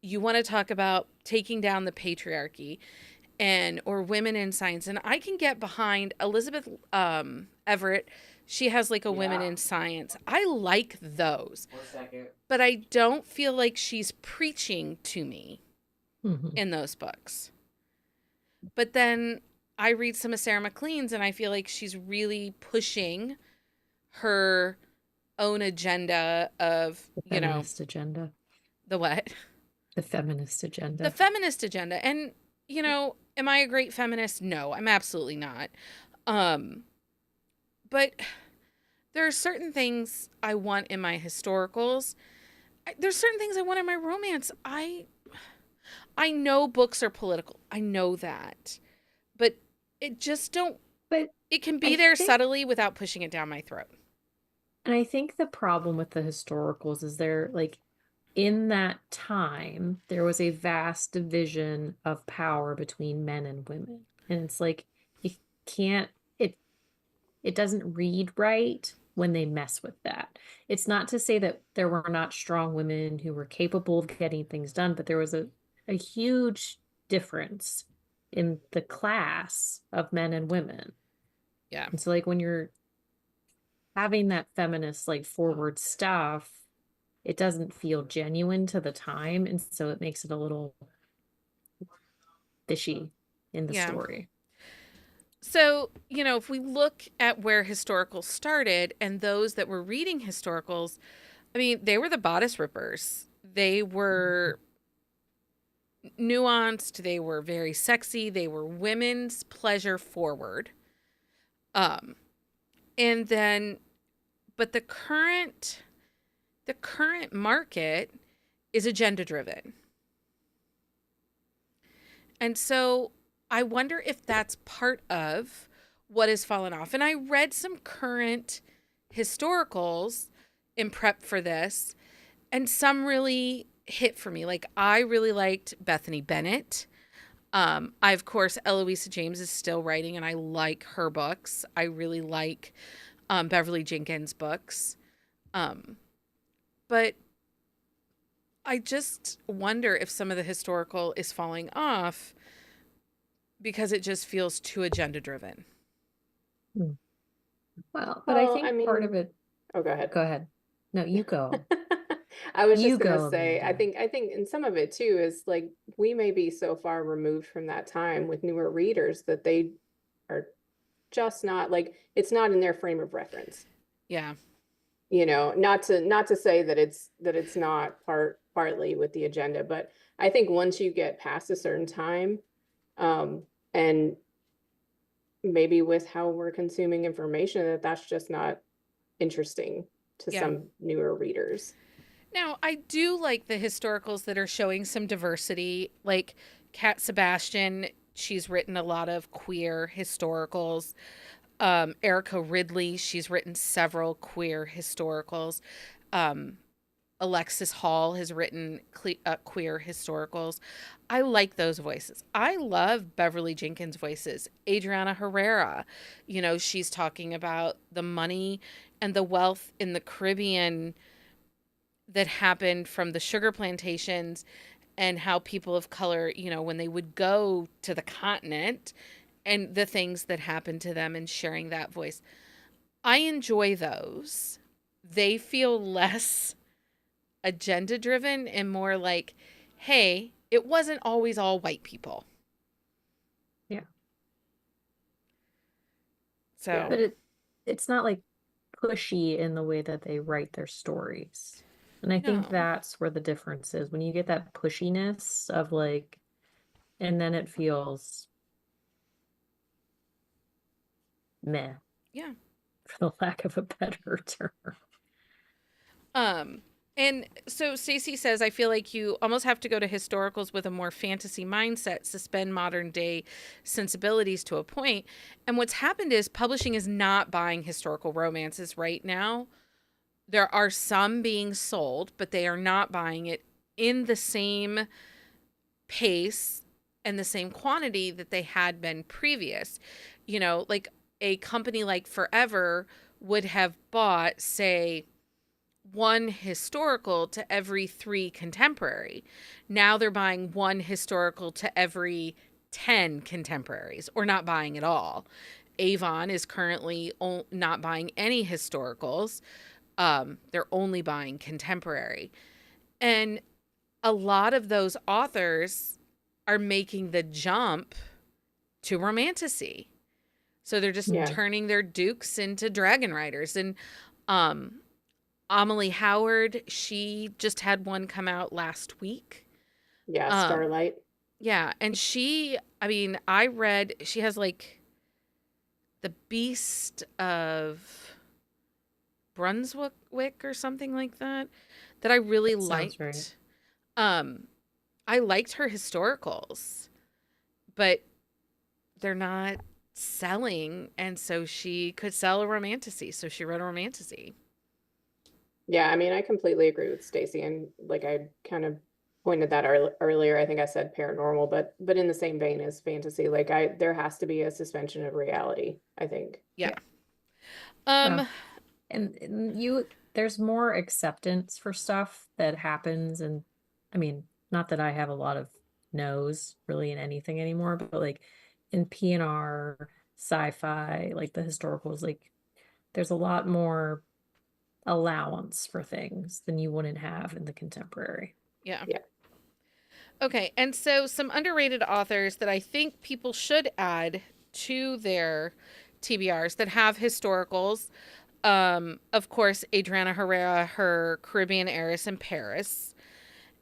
Speaker 1: you want to talk about taking down the patriarchy and or women in science, and I can get behind Elizabeth Everett. She has like a women in science. I like those, but I don't feel like she's preaching to me
Speaker 2: Mhm.
Speaker 1: in those books. But then I read some of Sarah McLean's and I feel like she's really pushing her own agenda of,
Speaker 2: The
Speaker 1: you know,
Speaker 2: feminist agenda.
Speaker 1: the what?
Speaker 2: The feminist
Speaker 1: The
Speaker 2: agenda.
Speaker 1: feminist agenda. And, you know, am I a great feminist? No, I'm absolutely not. But there are certain things I want in my historicals. There's certain things I want in my romance. I know books are political. I know that. But it just don't
Speaker 2: But
Speaker 1: it can
Speaker 2: I
Speaker 1: be there
Speaker 2: think
Speaker 1: subtly without pushing it down my throat.
Speaker 2: and I think the problem with the historicals is they're like in that time there was a vast division of power between men and women. And it's like you can't it it doesn't read right when they mess with that. It's not to say that there were not strong women who were capable of getting things done, but there was a huge difference in the class of men and women.
Speaker 1: Yeah.
Speaker 2: And so like when you're having that feminist like forward stuff, it doesn't feel genuine to the time, and so it makes it a little fishy in the
Speaker 1: Yeah.
Speaker 2: story.
Speaker 1: So, you know, if we look at where historicals started and those that were reading historicals, I mean, they were the bodice rippers. They were nuanced, they were very sexy, they were women's pleasure forward. Um and then but the current market is agenda driven. And so I wonder if that's part of what has fallen off. And I read some current historicals in prep for this, and some really hit for me. Like, I really liked Bethany Bennett. I, of course, Eloisa James is still writing, and I like her books. I really like Beverly Jenkins' books. Um, but I just wonder if some of the historical is falling off because it just feels too agenda driven.
Speaker 2: Hmm. Well, but I
Speaker 3: Well, I
Speaker 2: think part of
Speaker 3: mean,
Speaker 2: it,
Speaker 3: oh, go ahead.
Speaker 2: go ahead. No, you go.
Speaker 3: I was
Speaker 2: You
Speaker 3: just gonna
Speaker 2: go,
Speaker 3: say, I
Speaker 2: Amanda.
Speaker 3: think I think in some of it too is like we may be so far removed from that time with newer readers that they are just not like it's not in their frame of reference.
Speaker 1: Yeah.
Speaker 3: Not to say that it's not partly with the agenda, but I think once you get past a certain time, and maybe with how we're consuming information, that's just not interesting to
Speaker 1: Yeah.
Speaker 3: some newer readers.
Speaker 1: Now, I do like the historicals that are showing some diversity. Like Kat Sebastian, she's written a lot of queer historicals. Erica Ridley, she's written several queer historicals. Um, Alexis Hall has written queer historicals. I like those voices. I love Beverly Jenkins' voices. Adriana Herrera, she's talking about the money and the wealth in the Caribbean that happened from the sugar plantations and how people of color, when they would go to the continent and the things that happened to them and sharing that voice. I enjoy those. They feel less agenda driven and more like, hey, it wasn't always all white people.
Speaker 2: Yeah.
Speaker 3: Yeah.
Speaker 1: So,
Speaker 2: But it's not like pushy in the way that they write their stories. And I think
Speaker 1: no.
Speaker 2: that's where the difference is. When you get that pushiness of like, and then it feels meh,
Speaker 1: Yeah.
Speaker 2: for the lack of a better term.
Speaker 1: Um, and so Stacey says, I feel like you almost have to go to historicals with a more fantasy mindset, suspend modern day sensibilities to a point. And what's happened is publishing is not buying historical romances right now. There are some being sold, but they are not buying it in the same pace and the same quantity that they had been previous. Like a company like Forever would have bought, say, one historical to every 3 contemporary. Now they're buying one historical to every 10 contemporaries, or not buying at all. Avon is currently not buying any historicals. They're only buying contemporary. And a lot of those authors are making the jump to romantasy. So they're just
Speaker 3: Yeah.
Speaker 1: turning their dukes into dragon riders. And um, Amelie Howard, she just had one come out last week.
Speaker 3: Yeah.
Speaker 1: Um,
Speaker 3: Starlight.
Speaker 1: yeah, and I read she has like the Beast of Brunswick or something like that I really
Speaker 2: Sounds right.
Speaker 1: liked. Um, I liked her historicals, but they're not selling, and so she could sell a romantasy, so she wrote a romantasy.
Speaker 3: Yeah, I mean, I completely agree with Stacy, and like I kind of pointed that earlier. I think I said paranormal, but in the same vein as fantasy, like there has to be a suspension of reality, I think.
Speaker 1: Yeah.
Speaker 2: Yeah.
Speaker 1: Um,
Speaker 2: Well, and there's more acceptance for stuff that happens. And I mean, not that I have a lot of no's really in anything anymore, but like in PNR, sci-fi, like the historicals, like there's a lot more allowance for things than you wouldn't have in the contemporary.
Speaker 1: yeah.
Speaker 3: Yeah.
Speaker 1: Okay, and so some underrated authors that I think people should add to their TBRs that have historicals. Of course, Adriana Herrera, her Caribbean heiress in Paris.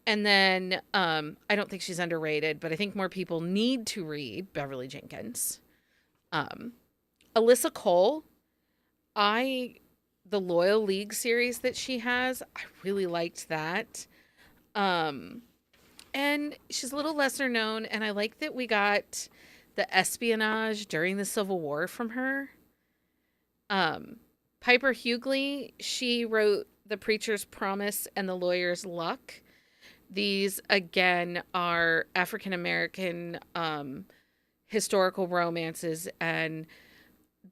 Speaker 1: And then I don't think she's underrated, but I think more people need to read Beverly Jenkins. Um, Alyssa Cole, I the Loyal League series that she has, I really liked that. Um, and she's a little lesser known, and I like that we got the espionage during the Civil War from her. Um, Piper Hughley, she wrote The Preacher's Promise and The Lawyer's Luck. These, again, are African American historical romances, and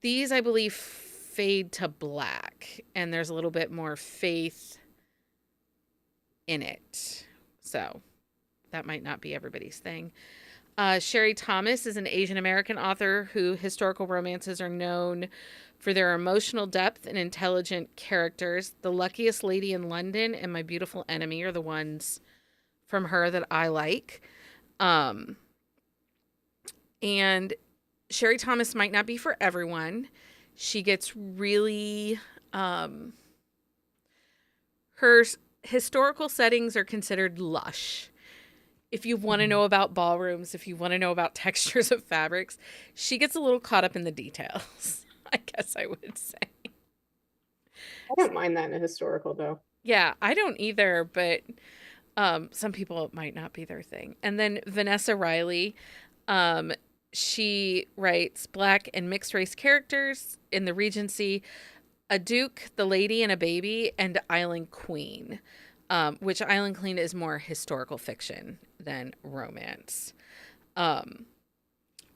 Speaker 1: these, I believe, fade to black, and there's a little bit more faith in it. So that might not be everybody's thing. Sherry Thomas is an Asian American author who historical romances are known for their emotional depth and intelligent characters. The Luckiest Lady in London and My Beautiful Enemy are the ones from her that I like. And Sherry Thomas might not be for everyone. She gets really, her historical settings are considered lush. If you want to know about ballrooms, if you want to know about textures of fabrics, she gets a little caught up in the details, I guess I would say.
Speaker 3: I don't mind that in a historical, though.
Speaker 1: Yeah, I don't either, but some people, it might not be their thing. And then Vanessa Riley, she writes Black and mixed race characters in the Regency, A Duke, The Lady and a Baby, and Island Queen, which Island Queen is more historical fiction than romance.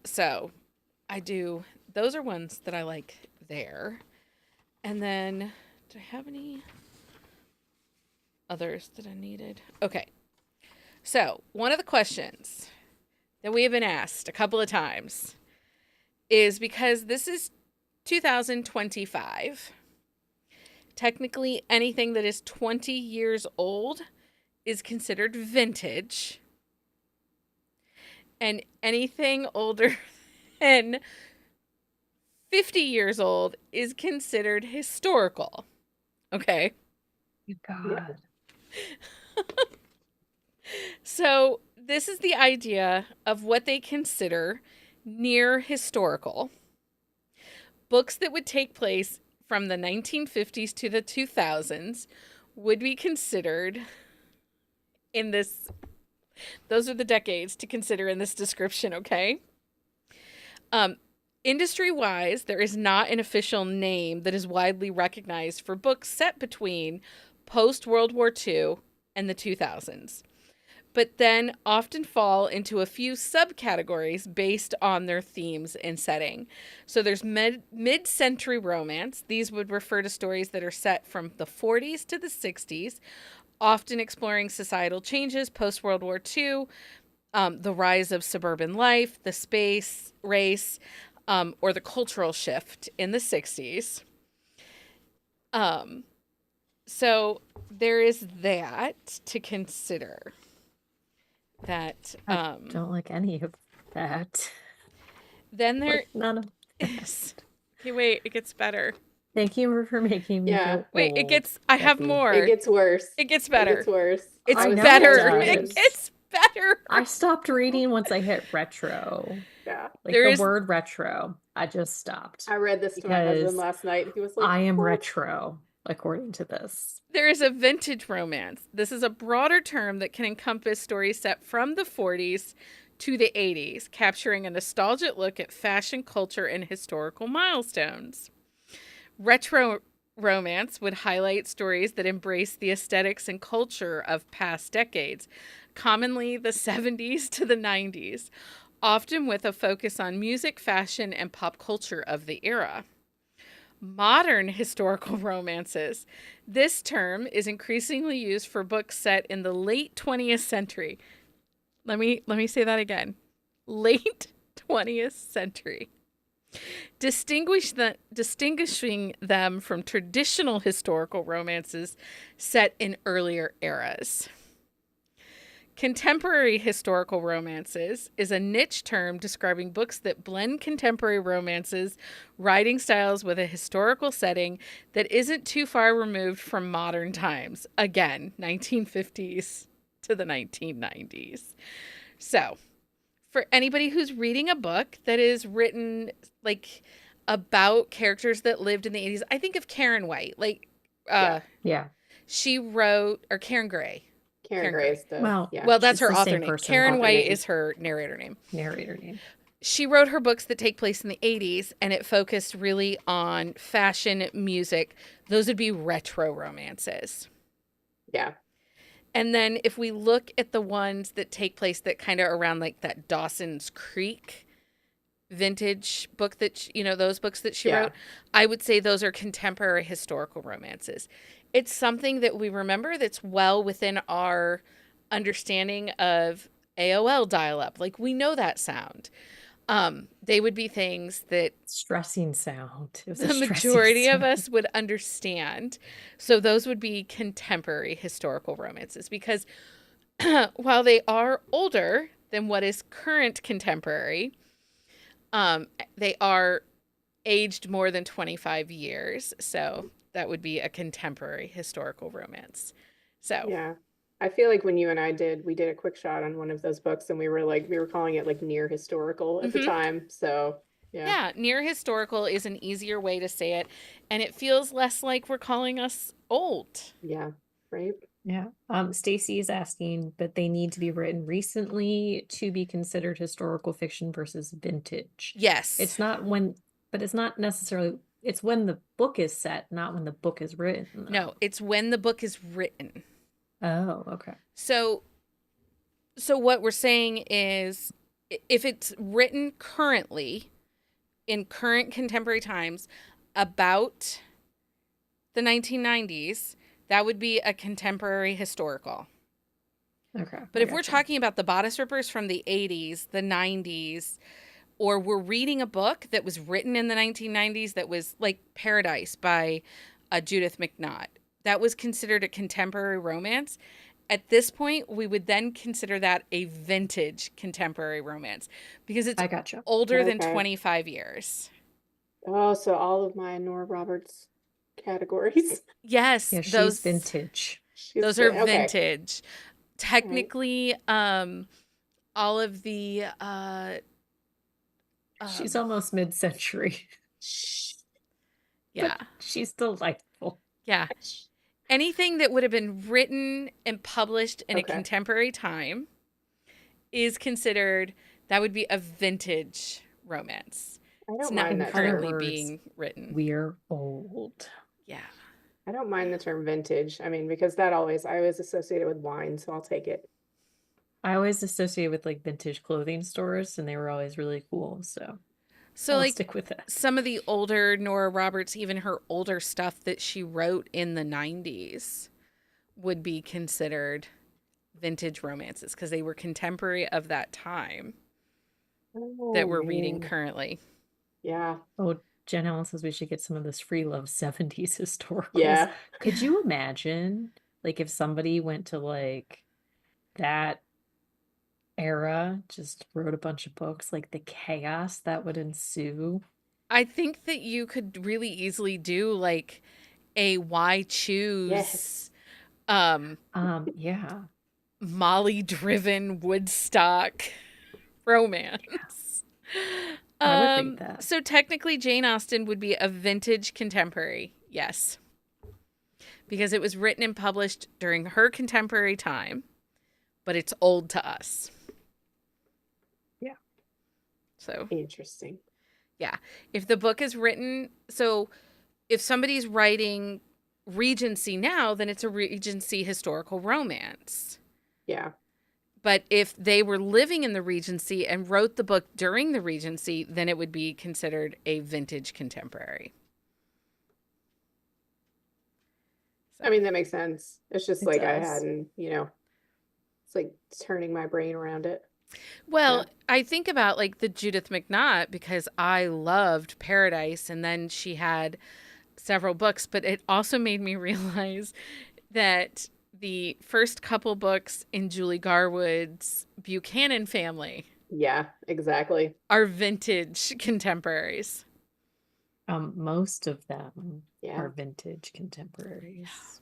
Speaker 1: So those are ones that I like there. And then, do I have any others that I needed? Okay. So, one of the questions that we have been asked a couple of times is, because this is 2025, technically anything that is 20 years old is considered vintage, and anything older than 50 years old is considered historical. Okay?
Speaker 2: God.
Speaker 1: So this is the idea of what they consider near historical. Books that would take place from the 1950s to the 2000s would be considered in this. Those are the decades to consider in this description, okay? Industry-wise, there is not an official name that is widely recognized for books set between post-World War II and the 2000s, but then often fall into a few subcategories based on their themes and setting. So there's mid-century romance. These would refer to stories that are set from the 40s to the 60s, often exploring societal changes post-World War II, the rise of suburban life, the space race, or the cultural shift in the 60s. So there is that to consider. That
Speaker 2: I don't like any of that.
Speaker 1: Then there
Speaker 2: Like, none of
Speaker 1: is. Okay, wait, it gets better.
Speaker 2: Thank you for making me
Speaker 3: Yeah.
Speaker 2: feel
Speaker 1: Wait, it
Speaker 2: old,
Speaker 1: gets. I have
Speaker 2: Becky.
Speaker 1: more.
Speaker 3: It gets worse.
Speaker 1: It gets
Speaker 3: It
Speaker 1: better.
Speaker 3: gets worse.
Speaker 1: It's
Speaker 2: I know
Speaker 1: better.
Speaker 2: it
Speaker 1: It
Speaker 2: does.
Speaker 1: gets better.
Speaker 2: I stopped reading once I hit retro.
Speaker 3: Yeah.
Speaker 2: Like
Speaker 1: There
Speaker 2: the
Speaker 1: is-
Speaker 2: word retro, I just stopped.
Speaker 3: I read this to my
Speaker 2: Because
Speaker 3: husband last night. He was like,
Speaker 2: I am
Speaker 3: "What?"
Speaker 2: retro, according to this.
Speaker 1: There is a vintage romance. This is a broader term that can encompass stories set from the 40s to the 80s, capturing a nostalgic look at fashion, culture, and historical milestones. Retro romance would highlight stories that embrace the aesthetics and culture of past decades, commonly the 70s to the 90s, often with a focus on music, fashion, and pop culture of the era. Modern historical romances. This term is increasingly used for books set in the late 20th century. Let me say that again. Late 20th century. Distinguishing them from traditional historical romances set in earlier eras. Contemporary historical romances is a niche term describing books that blend contemporary romances, writing styles with a historical setting that isn't too far removed from modern times. Again, 1950s to the 1990s. So, for anybody who's reading a book that is written like about characters that lived in the 80s, I think of Karen White. Like,
Speaker 2: Yeah.
Speaker 1: she wrote, or Karen Gray.
Speaker 3: Karen Gray is the
Speaker 2: Well,
Speaker 3: yeah.
Speaker 1: Well, that's
Speaker 2: It's
Speaker 1: her
Speaker 2: the
Speaker 1: author
Speaker 2: same
Speaker 1: name.
Speaker 2: person.
Speaker 1: Karen
Speaker 3: Author
Speaker 1: White
Speaker 3: name.
Speaker 1: is her narrator name.
Speaker 2: Narrator name.
Speaker 1: she wrote her books that take place in the 80s, and it focused really on fashion, music. Those would be retro romances.
Speaker 3: Yeah.
Speaker 1: And then if we look at the ones that take place that kind of around like that Dawson's Creek vintage book that, those books that she
Speaker 3: Yeah.
Speaker 1: wrote, I would say those are contemporary historical romances. It's something that we remember that's well within our understanding of AOL dial up. Like we know that sound. They would be things that
Speaker 2: Stressing sound. It was a
Speaker 1: the
Speaker 2: stressing
Speaker 1: majority of
Speaker 2: sound.
Speaker 1: us would understand. So those would be contemporary historical romances because while they are older than what is current contemporary, they are aged more than 25 years. So that would be a contemporary historical romance. So,
Speaker 3: Yeah. I feel like when you and I we did a quick shot on one of those books and we were calling it like near historical at the
Speaker 1: mhm.
Speaker 3: time. So, yeah.
Speaker 1: Yeah, near historical is an easier way to say it. And it feels less like we're calling us old.
Speaker 3: Yeah. Right.
Speaker 2: Yeah. Stacy is asking, but they need to be written recently to be considered historical fiction versus vintage.
Speaker 1: Yes.
Speaker 2: It's not when, but it's not necessarily, it's when the book is set, not when the book is written,
Speaker 1: No,
Speaker 2: though.
Speaker 1: it's when the book is written.
Speaker 2: Oh, okay.
Speaker 1: So what we're saying is if it's written currently in current contemporary times about the 1990s, that would be a contemporary historical.
Speaker 2: Okay.
Speaker 1: But
Speaker 2: I
Speaker 1: if we're
Speaker 2: gotcha.
Speaker 1: talking about the bodice rippers from the 80s, the 90s, or we're reading a book that was written in the 1990s that was like Paradise by Judith McNaught, that was considered a contemporary romance. At this point, we would then consider that a vintage contemporary romance because it's
Speaker 2: I gotcha.
Speaker 1: older than
Speaker 3: Okay.
Speaker 1: 25 years.
Speaker 3: Oh, so all of my Nora Roberts categories.
Speaker 1: Yes,
Speaker 2: Yeah, she's
Speaker 1: those
Speaker 2: vintage.
Speaker 3: She's
Speaker 1: are
Speaker 3: okay.
Speaker 1: vintage.
Speaker 3: All right.
Speaker 1: Technically, all of the
Speaker 2: She's
Speaker 1: um,
Speaker 2: almost mid-century,
Speaker 1: yeah,
Speaker 2: but she's delightful.
Speaker 1: yeah. Anything that would have been written and published in a
Speaker 3: Okay.
Speaker 1: contemporary time is considered that would be a vintage romance.
Speaker 3: I
Speaker 1: It's
Speaker 3: don't
Speaker 1: not
Speaker 3: mind
Speaker 2: In
Speaker 3: that
Speaker 2: other
Speaker 3: term.
Speaker 1: currently
Speaker 2: words,
Speaker 1: being written.
Speaker 2: we're old.
Speaker 1: Yeah.
Speaker 3: I don't mind the term vintage. I mean, because I always associate it with wine, so I'll take it.
Speaker 2: I always associate with like vintage clothing stores, and they were always really cool. So
Speaker 1: So
Speaker 2: I'll
Speaker 1: like
Speaker 2: stick with it.
Speaker 1: some of the older Nora Roberts, even her older stuff that she wrote in the 90s would be considered vintage romances because they were contemporary of that time that
Speaker 3: Oh
Speaker 1: we're reading
Speaker 3: man.
Speaker 1: currently.
Speaker 3: Yeah.
Speaker 2: Oh, Jen Allen says we should get some of this free love 70s historicals.
Speaker 3: Yeah.
Speaker 2: Could you imagine, like, if somebody went to like that era, just wrote a bunch of books, like the chaos that would ensue?
Speaker 1: I think that you could really easily do like a why choose
Speaker 3: Yes.
Speaker 2: Yeah,
Speaker 1: Molly driven Woodstock romance.
Speaker 2: I would read that.
Speaker 1: So technically Jane Austen would be a vintage contemporary. Yes. Because it was written and published during her contemporary time, but it's old to us.
Speaker 2: Yeah.
Speaker 1: So,
Speaker 3: Interesting.
Speaker 1: yeah. If the book is written, so if somebody's writing Regency now, then it's a Regency historical romance.
Speaker 3: Yeah.
Speaker 1: But if they were living in the Regency and wrote the book during the Regency, then it would be considered a vintage contemporary.
Speaker 3: I mean, that makes sense. It's just
Speaker 2: It
Speaker 3: like I
Speaker 2: does.
Speaker 3: hadn't, it's like turning my brain around it. Yeah.
Speaker 1: Well, I think about like the Judith McNaught because I loved Paradise and then she had several books, but it also made me realize that the first couple books in Julie Garwood's Buchanan family
Speaker 3: Yeah, exactly.
Speaker 1: are vintage contemporaries.
Speaker 2: Most of them
Speaker 3: Yeah.
Speaker 2: are vintage contemporaries.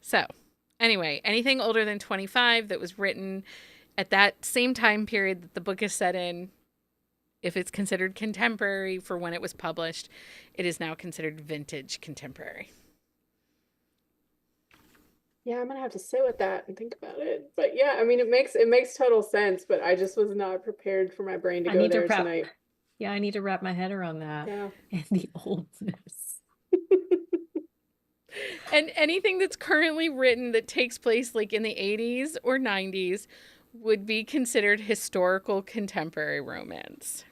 Speaker 1: So, anyway, anything older than 25 that was written at that same time period that the book is set in, if it's considered contemporary for when it was published, it is now considered vintage contemporary.
Speaker 3: Yeah, I'm gonna have to sit with that and think about it. But yeah, I mean, it makes total sense, but I just was not prepared for my brain to
Speaker 2: I
Speaker 3: go
Speaker 2: need to
Speaker 3: there
Speaker 2: wrap,
Speaker 3: tonight.
Speaker 2: yeah, I need to wrap my head around that
Speaker 3: Yeah.
Speaker 2: and the oldness.
Speaker 1: And anything that's currently written that takes place like in the 80s or 90s would be considered historical contemporary romance.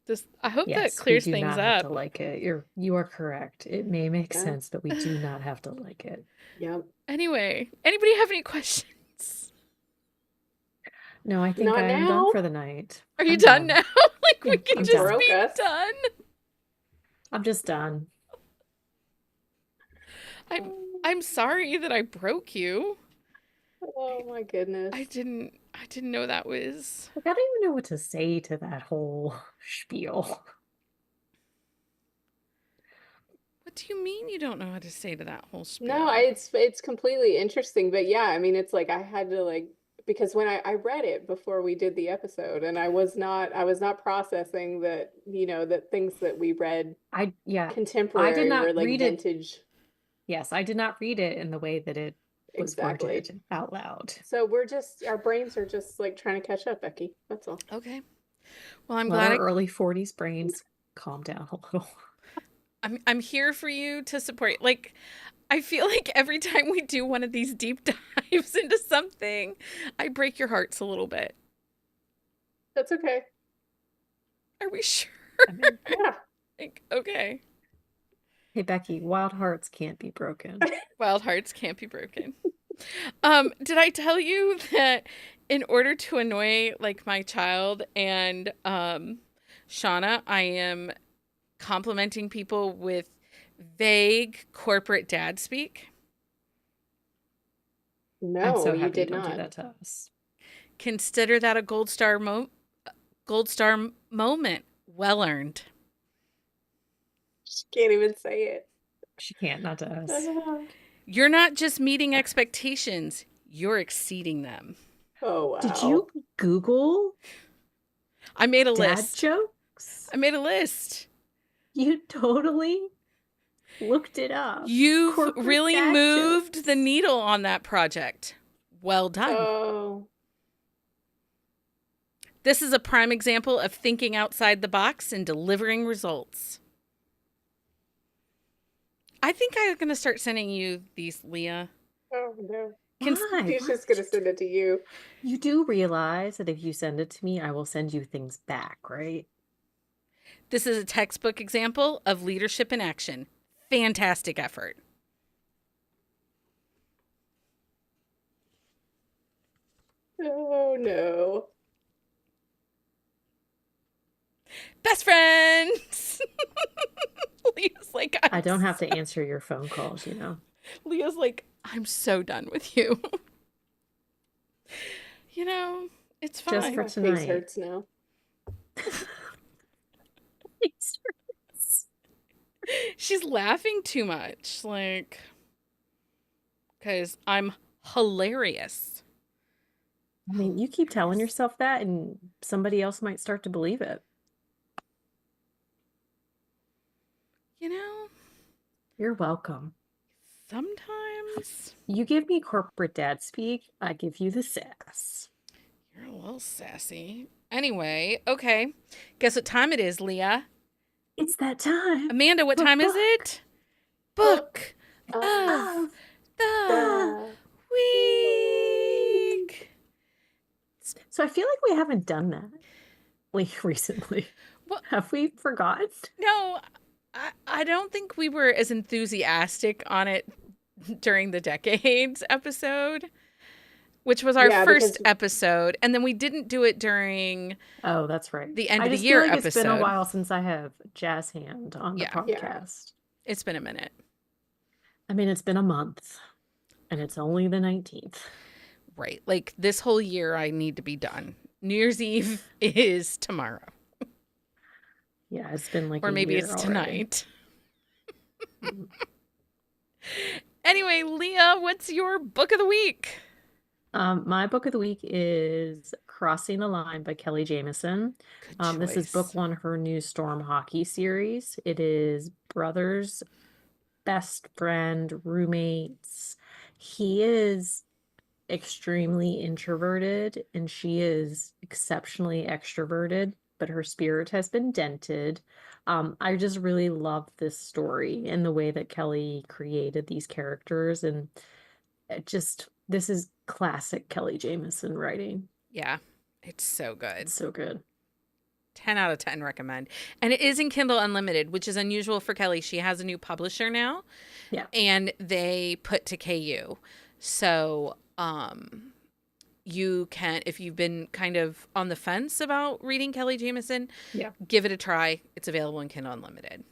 Speaker 1: Just, I hope that
Speaker 2: Yes, we
Speaker 1: clears
Speaker 2: do
Speaker 1: things
Speaker 2: not have to
Speaker 1: up.
Speaker 2: like it. You are correct. It may make
Speaker 3: Yeah.
Speaker 2: sense, but we do not have to like it.
Speaker 3: Yep.
Speaker 1: Anyway, anybody have any questions?
Speaker 2: No, I think
Speaker 3: Not
Speaker 2: I am done
Speaker 3: now.
Speaker 2: for the night.
Speaker 1: Are you
Speaker 2: I'm
Speaker 1: done
Speaker 2: done.
Speaker 1: now? Like we
Speaker 2: Yeah,
Speaker 1: can
Speaker 2: I'm
Speaker 3: You
Speaker 1: just
Speaker 2: done.
Speaker 3: broke
Speaker 1: be
Speaker 3: us.
Speaker 1: done.
Speaker 2: I'm just done.
Speaker 1: I'm I'm sorry that I broke you.
Speaker 3: Oh my goodness.
Speaker 1: I didn't know that was.
Speaker 2: Like, I don't even know what to say to that whole spiel.
Speaker 1: What do you mean you don't know how to say to that whole
Speaker 3: No,
Speaker 1: spiel?
Speaker 3: it's completely interesting, but yeah, I mean, it's like I had to like because when I read it before we did the episode, and I was not processing that, that things that we read
Speaker 2: Yeah, I did
Speaker 3: contemporary were
Speaker 2: not
Speaker 3: like
Speaker 2: read it.
Speaker 3: vintage.
Speaker 2: Yes, I did not read it in the way that it was
Speaker 3: Exactly.
Speaker 2: worded out loud.
Speaker 3: So our brains are just like trying to catch up, Becky. That's all.
Speaker 1: Okay. Well, I'm
Speaker 2: Let
Speaker 1: glad
Speaker 2: our early 40s brains calm down a little.
Speaker 1: I'm here for you to support you. Like I feel like every time we do one of these deep dives into something, I break your hearts a little bit.
Speaker 3: That's okay.
Speaker 1: Are we sure?
Speaker 2: I mean,
Speaker 3: Yeah.
Speaker 1: Like, okay.
Speaker 2: hey, Becky, wild hearts can't be broken.
Speaker 1: Wild hearts can't be broken. Did I tell you that in order to annoy like my child and Shauna, I am complimenting people with vague corporate dad speak?
Speaker 2: I'm
Speaker 3: No,
Speaker 2: so
Speaker 3: you
Speaker 2: happy you
Speaker 3: did
Speaker 2: don't do
Speaker 3: not.
Speaker 2: that to us.
Speaker 1: Consider that a gold star moment. Well earned.
Speaker 3: She can't even say it.
Speaker 2: She can't, not to us.
Speaker 1: You're not just meeting expectations, you're exceeding them.
Speaker 3: Oh
Speaker 2: Did
Speaker 3: wow.
Speaker 2: you Google
Speaker 1: I made a
Speaker 2: dad
Speaker 1: list.
Speaker 2: jokes?
Speaker 1: I made a list.
Speaker 2: You totally looked it up.
Speaker 1: You've
Speaker 2: Corporate
Speaker 1: really
Speaker 2: dad
Speaker 1: moved the
Speaker 2: jokes.
Speaker 1: needle on that project. Well done.
Speaker 3: Oh,
Speaker 1: This is a prime example of thinking outside the box and delivering results. I think I'm going to start sending you these, Leah.
Speaker 3: oh no.
Speaker 1: Can,
Speaker 2: Why?
Speaker 3: She's
Speaker 2: Why
Speaker 3: just
Speaker 2: would
Speaker 3: gonna
Speaker 2: you do
Speaker 3: send it to you.
Speaker 2: You do realize that if you send it to me, I will send you things back, right?
Speaker 1: this is a textbook example of leadership in action. Fantastic effort.
Speaker 3: Oh no.
Speaker 1: Best friends. Leah's like,
Speaker 2: I don't have to answer your phone calls, you know.
Speaker 1: Leah's like, I'm so done with you. You know, it's
Speaker 2: Just
Speaker 1: fine.
Speaker 2: for
Speaker 3: My face
Speaker 2: tonight.
Speaker 3: hurts now.
Speaker 1: She's laughing too much. Like, because I'm hilarious.
Speaker 2: I mean, you keep telling yourself that, and somebody else might start to believe it.
Speaker 1: You know,
Speaker 2: You're welcome.
Speaker 1: sometimes
Speaker 2: You give me corporate dad speak, I give you the sass.
Speaker 1: you're a little sassy. Anyway, okay. Guess what time it is, Leah?
Speaker 2: It's that time.
Speaker 1: Amanda, what time is it? Book
Speaker 3: Of
Speaker 1: of the
Speaker 3: the
Speaker 1: week.
Speaker 2: So I feel like we haven't done that like recently.
Speaker 1: Well,
Speaker 2: Have we forgotten?
Speaker 1: no, I don't think we were as enthusiastic on it during the decades episode, which was our
Speaker 3: Yeah,
Speaker 1: first
Speaker 3: because
Speaker 1: episode. And then we didn't do it during
Speaker 2: Oh, that's right.
Speaker 1: the end
Speaker 2: I
Speaker 1: of the
Speaker 2: just
Speaker 1: year
Speaker 2: feel like it's been a
Speaker 1: episode.
Speaker 2: while since I have Jazz Hand on the
Speaker 1: Yeah.
Speaker 3: Yeah.
Speaker 2: podcast.
Speaker 1: It's been a minute.
Speaker 2: I mean, it's been a month and it's only the 19th.
Speaker 1: Right. Like this whole year, I need to be done. New Year's Eve is tomorrow,
Speaker 2: Yeah, it's been like
Speaker 1: or
Speaker 2: a
Speaker 1: maybe
Speaker 2: year
Speaker 1: it's
Speaker 2: already.
Speaker 1: tonight.
Speaker 2: Mm.
Speaker 1: Anyway, Leah, what's your book of the week?
Speaker 2: My book of the week is Crossing the Line by Kelly Jamieson.
Speaker 1: Good
Speaker 2: This is book
Speaker 1: choice.
Speaker 2: one of her new Storm Hockey series. It is brothers, best friend, roommates, he is extremely introverted and she is exceptionally extroverted, but her spirit has been dented. I just really love this story and the way that Kelly created these characters, and this is classic Kelly Jamieson writing.
Speaker 1: Yeah, it's so good.
Speaker 2: It's so good.
Speaker 1: 10 out of 10 recommend. And it is in Kindle Unlimited, which is unusual for Kelly. She has a new publisher now,
Speaker 2: Yeah.
Speaker 1: and they put to KU. So, you can, if you've been kind of on the fence about reading Kelly Jamieson,
Speaker 2: Yeah.
Speaker 1: give it a try. It's available in Kindle Unlimited.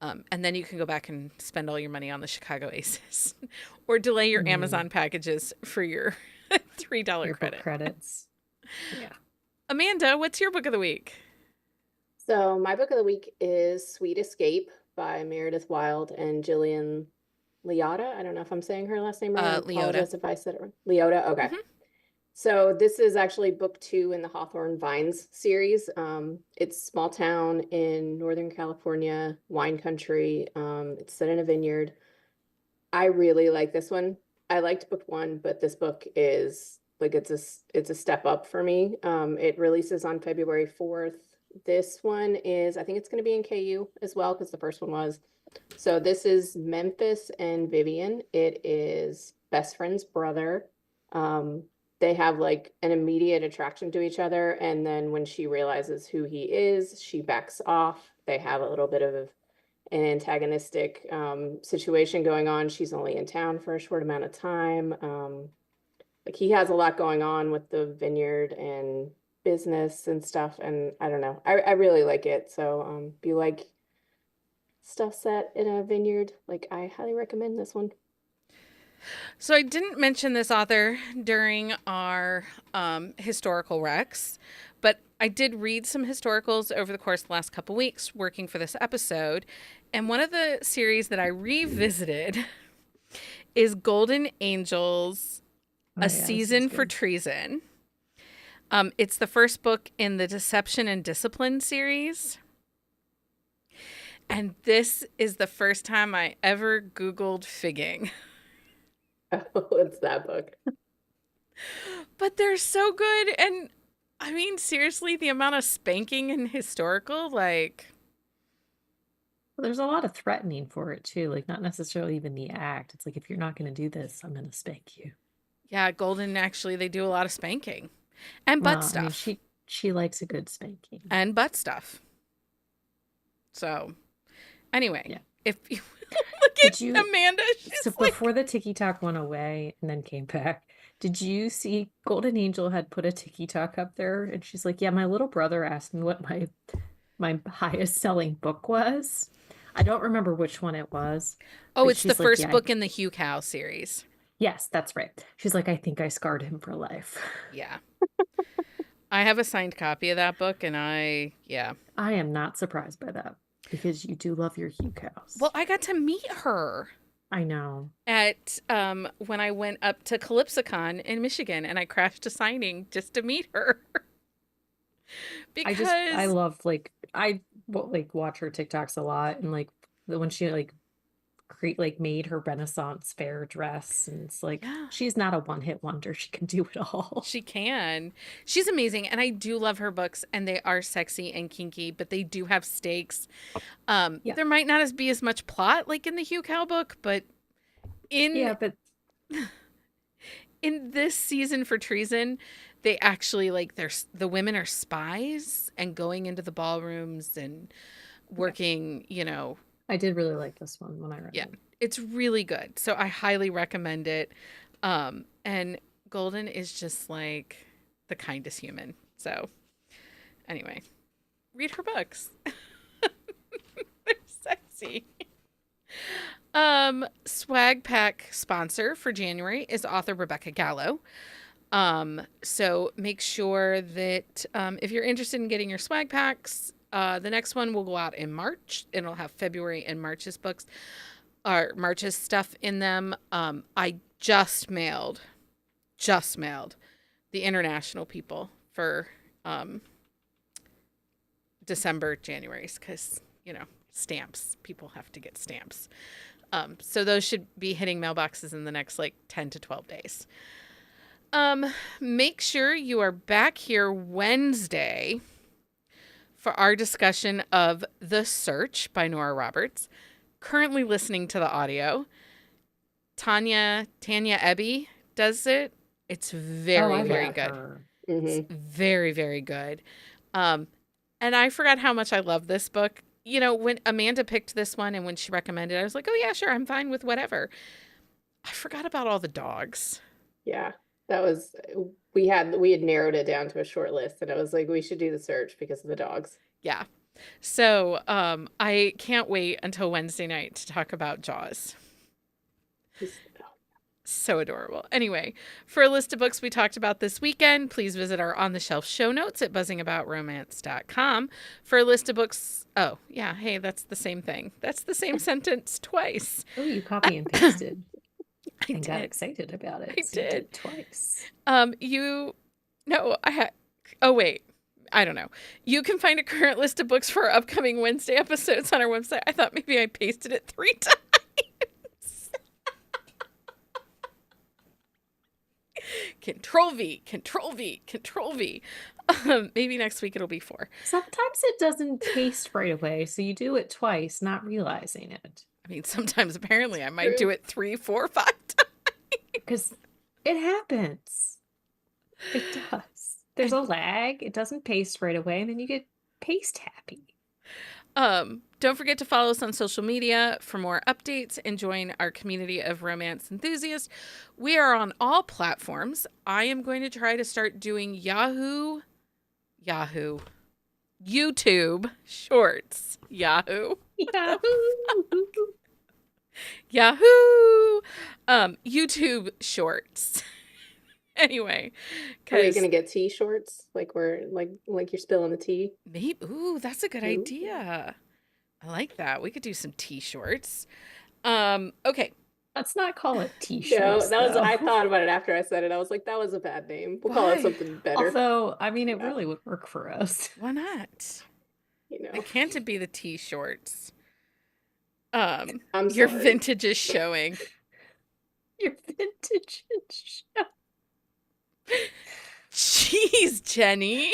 Speaker 1: And then you can go back and spend all your money on the Chicago Aces or delay your Amazon packages for your $3
Speaker 2: Your
Speaker 1: credit.
Speaker 2: book credits. Yeah.
Speaker 1: Amanda, what's your book of the week?
Speaker 3: So my book of the week is Sweet Escape by Meredith Wild and Jillian Liotta. I don't know if I'm saying her last name right. I
Speaker 1: Leota.
Speaker 3: apologize if I said it wrong. Leotta. Okay.
Speaker 1: Mhm.
Speaker 3: So this is actually book 2 in the Hawthorne Vines series. It's small town in Northern California, wine country. It's set in a vineyard. I really like this one. I liked book 1, but this book is like it's a step up for me. It releases on February 4th. This one is, I think it's going to be in KU as well because the first one was. So this is Memphis and Vivian. It is best friend's brother. They have like an immediate attraction to each other, and then when she realizes who he is, she backs off. They have a little bit of an antagonistic situation going on. She's only in town for a short amount of time. Like he has a lot going on with the vineyard and business and stuff, and I don't know. I really like it. So if you like stuff set in a vineyard, like I highly recommend this one.
Speaker 1: So I didn't mention this author during our historical recs, but I did read some historicals over the course of the last couple weeks working for this episode. And one of the series that I revisited is Golden Angels, A Season for Treason. It's the first book in the Deception and Discipline series. And this is the first time I ever Googled figging.
Speaker 3: Oh, it's that book.
Speaker 1: But they're so good. And I mean, seriously, the amount of spanking in historical, like.
Speaker 2: Well, there's a lot of threatening for it too, like not necessarily even the act. It's like, if you're not going to do this, I'm going to spank you.
Speaker 1: Yeah, Golden, actually, they do a lot of spanking. And butt stuff.
Speaker 2: I mean, she likes a good spanking.
Speaker 1: And butt stuff. So, anyway,
Speaker 2: yeah.
Speaker 1: If you look at Amanda,
Speaker 2: so
Speaker 1: like,
Speaker 2: before the TikTok went away and then came back, did you see Golden Angel had put a TikTok up there, and she's like, yeah, my little brother asked me what my highest selling book was. I don't remember which one it was.
Speaker 1: Oh, it's the first book in the Hugh Cow series.
Speaker 2: Yes, that's right. She's like, I think I scarred him for life.
Speaker 1: Yeah. I have a signed copy of that book, and I
Speaker 2: am not surprised by that, because you do love your Hugh Cows.
Speaker 1: Well, I got to meet her.
Speaker 2: I know.
Speaker 1: At when I went up to CalypsoCon in Michigan, and I crashed a signing just to meet her. Because
Speaker 2: I love, like, I watch her TikToks a lot, and like when she made her Renaissance fair dress, and it's like, she's not a one-hit wonder. She can do it all.
Speaker 1: She can. She's amazing, and I do love her books, and they are sexy and kinky, but they do have stakes. There might not be as much plot like in the Hugh Cow book, but in this Season for Treason, they actually the women are spies and going into the ballrooms and working,
Speaker 2: I did really like this one when I read it.
Speaker 1: Yeah, it's really good. So I highly recommend it. And Golden is just like the kindest human. So anyway, read her books. They're sexy. Swag pack sponsor for January is author Rebecca Gallo. So make sure that if you're interested in getting your swag packs, the next one will go out in March. It'll have February and March's books, or March's stuff in them. I just mailed the international people for December, January's, because stamps. People have to get stamps. So those should be hitting mailboxes in the next like 10 to 12 days. Make sure you are back here Wednesday for our discussion of The Search by Nora Roberts. Currently listening to the audio. Tanya Ebby does it. It's very,
Speaker 2: I've
Speaker 1: very
Speaker 2: read
Speaker 1: good.
Speaker 2: her.
Speaker 1: It's very, very good. And I forgot how much I love this book. You know, when Amanda picked this one and when she recommended it, I was like, oh, yeah, sure, I'm fine with whatever. I forgot about all the dogs.
Speaker 3: Yeah, that was we had narrowed it down to a short list, and I was like, we should do The Search because of the dogs.
Speaker 1: Yeah. So I can't wait until Wednesday night to talk about Jaws. So adorable. Anyway, for a list of books we talked about this weekend, please visit our On the Shelf show notes at buzzingaboutromance.com. For a list of books, oh, yeah, hey, that's the same thing. That's the same sentence twice.
Speaker 2: Oh, you copy and pasted
Speaker 1: I
Speaker 2: and got
Speaker 1: did.
Speaker 2: excited about it.
Speaker 1: I
Speaker 2: So you
Speaker 1: did.
Speaker 2: did twice.
Speaker 1: No, I had, oh, wait. I don't know. You can find a current list of books for our upcoming Wednesday episodes on our website. I thought maybe I pasted it 3 times. Control V, Control V, Control V. Maybe next week it'll be 4.
Speaker 2: Sometimes it doesn't taste right away, so you do it twice, not realizing it.
Speaker 1: I mean, sometimes apparently I might do it 3, 4, 5 times.
Speaker 2: Because it happens. It does. There's a lag. It doesn't paste right away, and then you get paste happy.
Speaker 1: Don't forget to follow us on social media for more updates and join our community of romance enthusiasts. We are on all platforms. I am going to try to start doing YouTube Shorts. Yahoo. YouTube Shorts. Anyway,
Speaker 3: are you gonna get tea shorts? Like we're like you're spilling the tea?
Speaker 1: Maybe. Ooh, that's a good idea. I like that. We could do some tea shorts. Okay.
Speaker 2: Let's not call it t-shirts.
Speaker 3: No, that was. I thought about it after I said it. I was like, that was a bad name. We'll call it something better.
Speaker 2: Although, I mean, it really would work for us.
Speaker 1: Why not?
Speaker 3: You know,
Speaker 1: Why can't it be the tea shorts?
Speaker 3: I'm
Speaker 1: your
Speaker 3: sorry.
Speaker 1: vintage is showing.
Speaker 2: Your vintage is showing.
Speaker 1: Jeez, Jenny.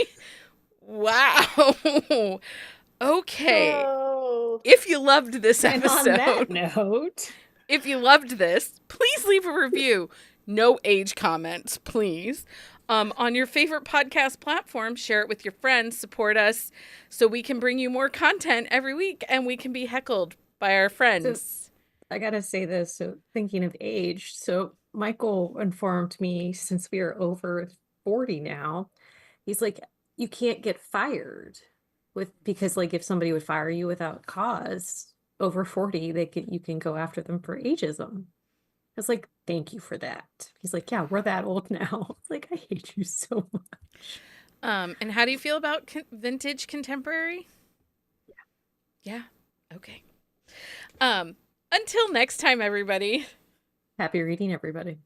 Speaker 1: Wow. Okay.
Speaker 3: Oh.
Speaker 1: If you loved this
Speaker 2: And
Speaker 1: episode,
Speaker 2: on that note,
Speaker 1: if you loved this, please leave a review. No age comments, please. On your favorite podcast platform, share it with your friends, support us so we can bring you more content every week and we can be heckled by our friends.
Speaker 2: So, I gotta say this, so thinking of age, so Michael informed me since we are over 40 now, he's like, you can't get fired because like if somebody would fire you without cause over 40, you can go after them for ageism. I was like, thank you for that. He's like, yeah, we're that old now. It's like, I hate you so much.
Speaker 1: And how do you feel about vintage contemporary? Yeah. Okay. Until next time, everybody.
Speaker 2: Happy reading, everybody.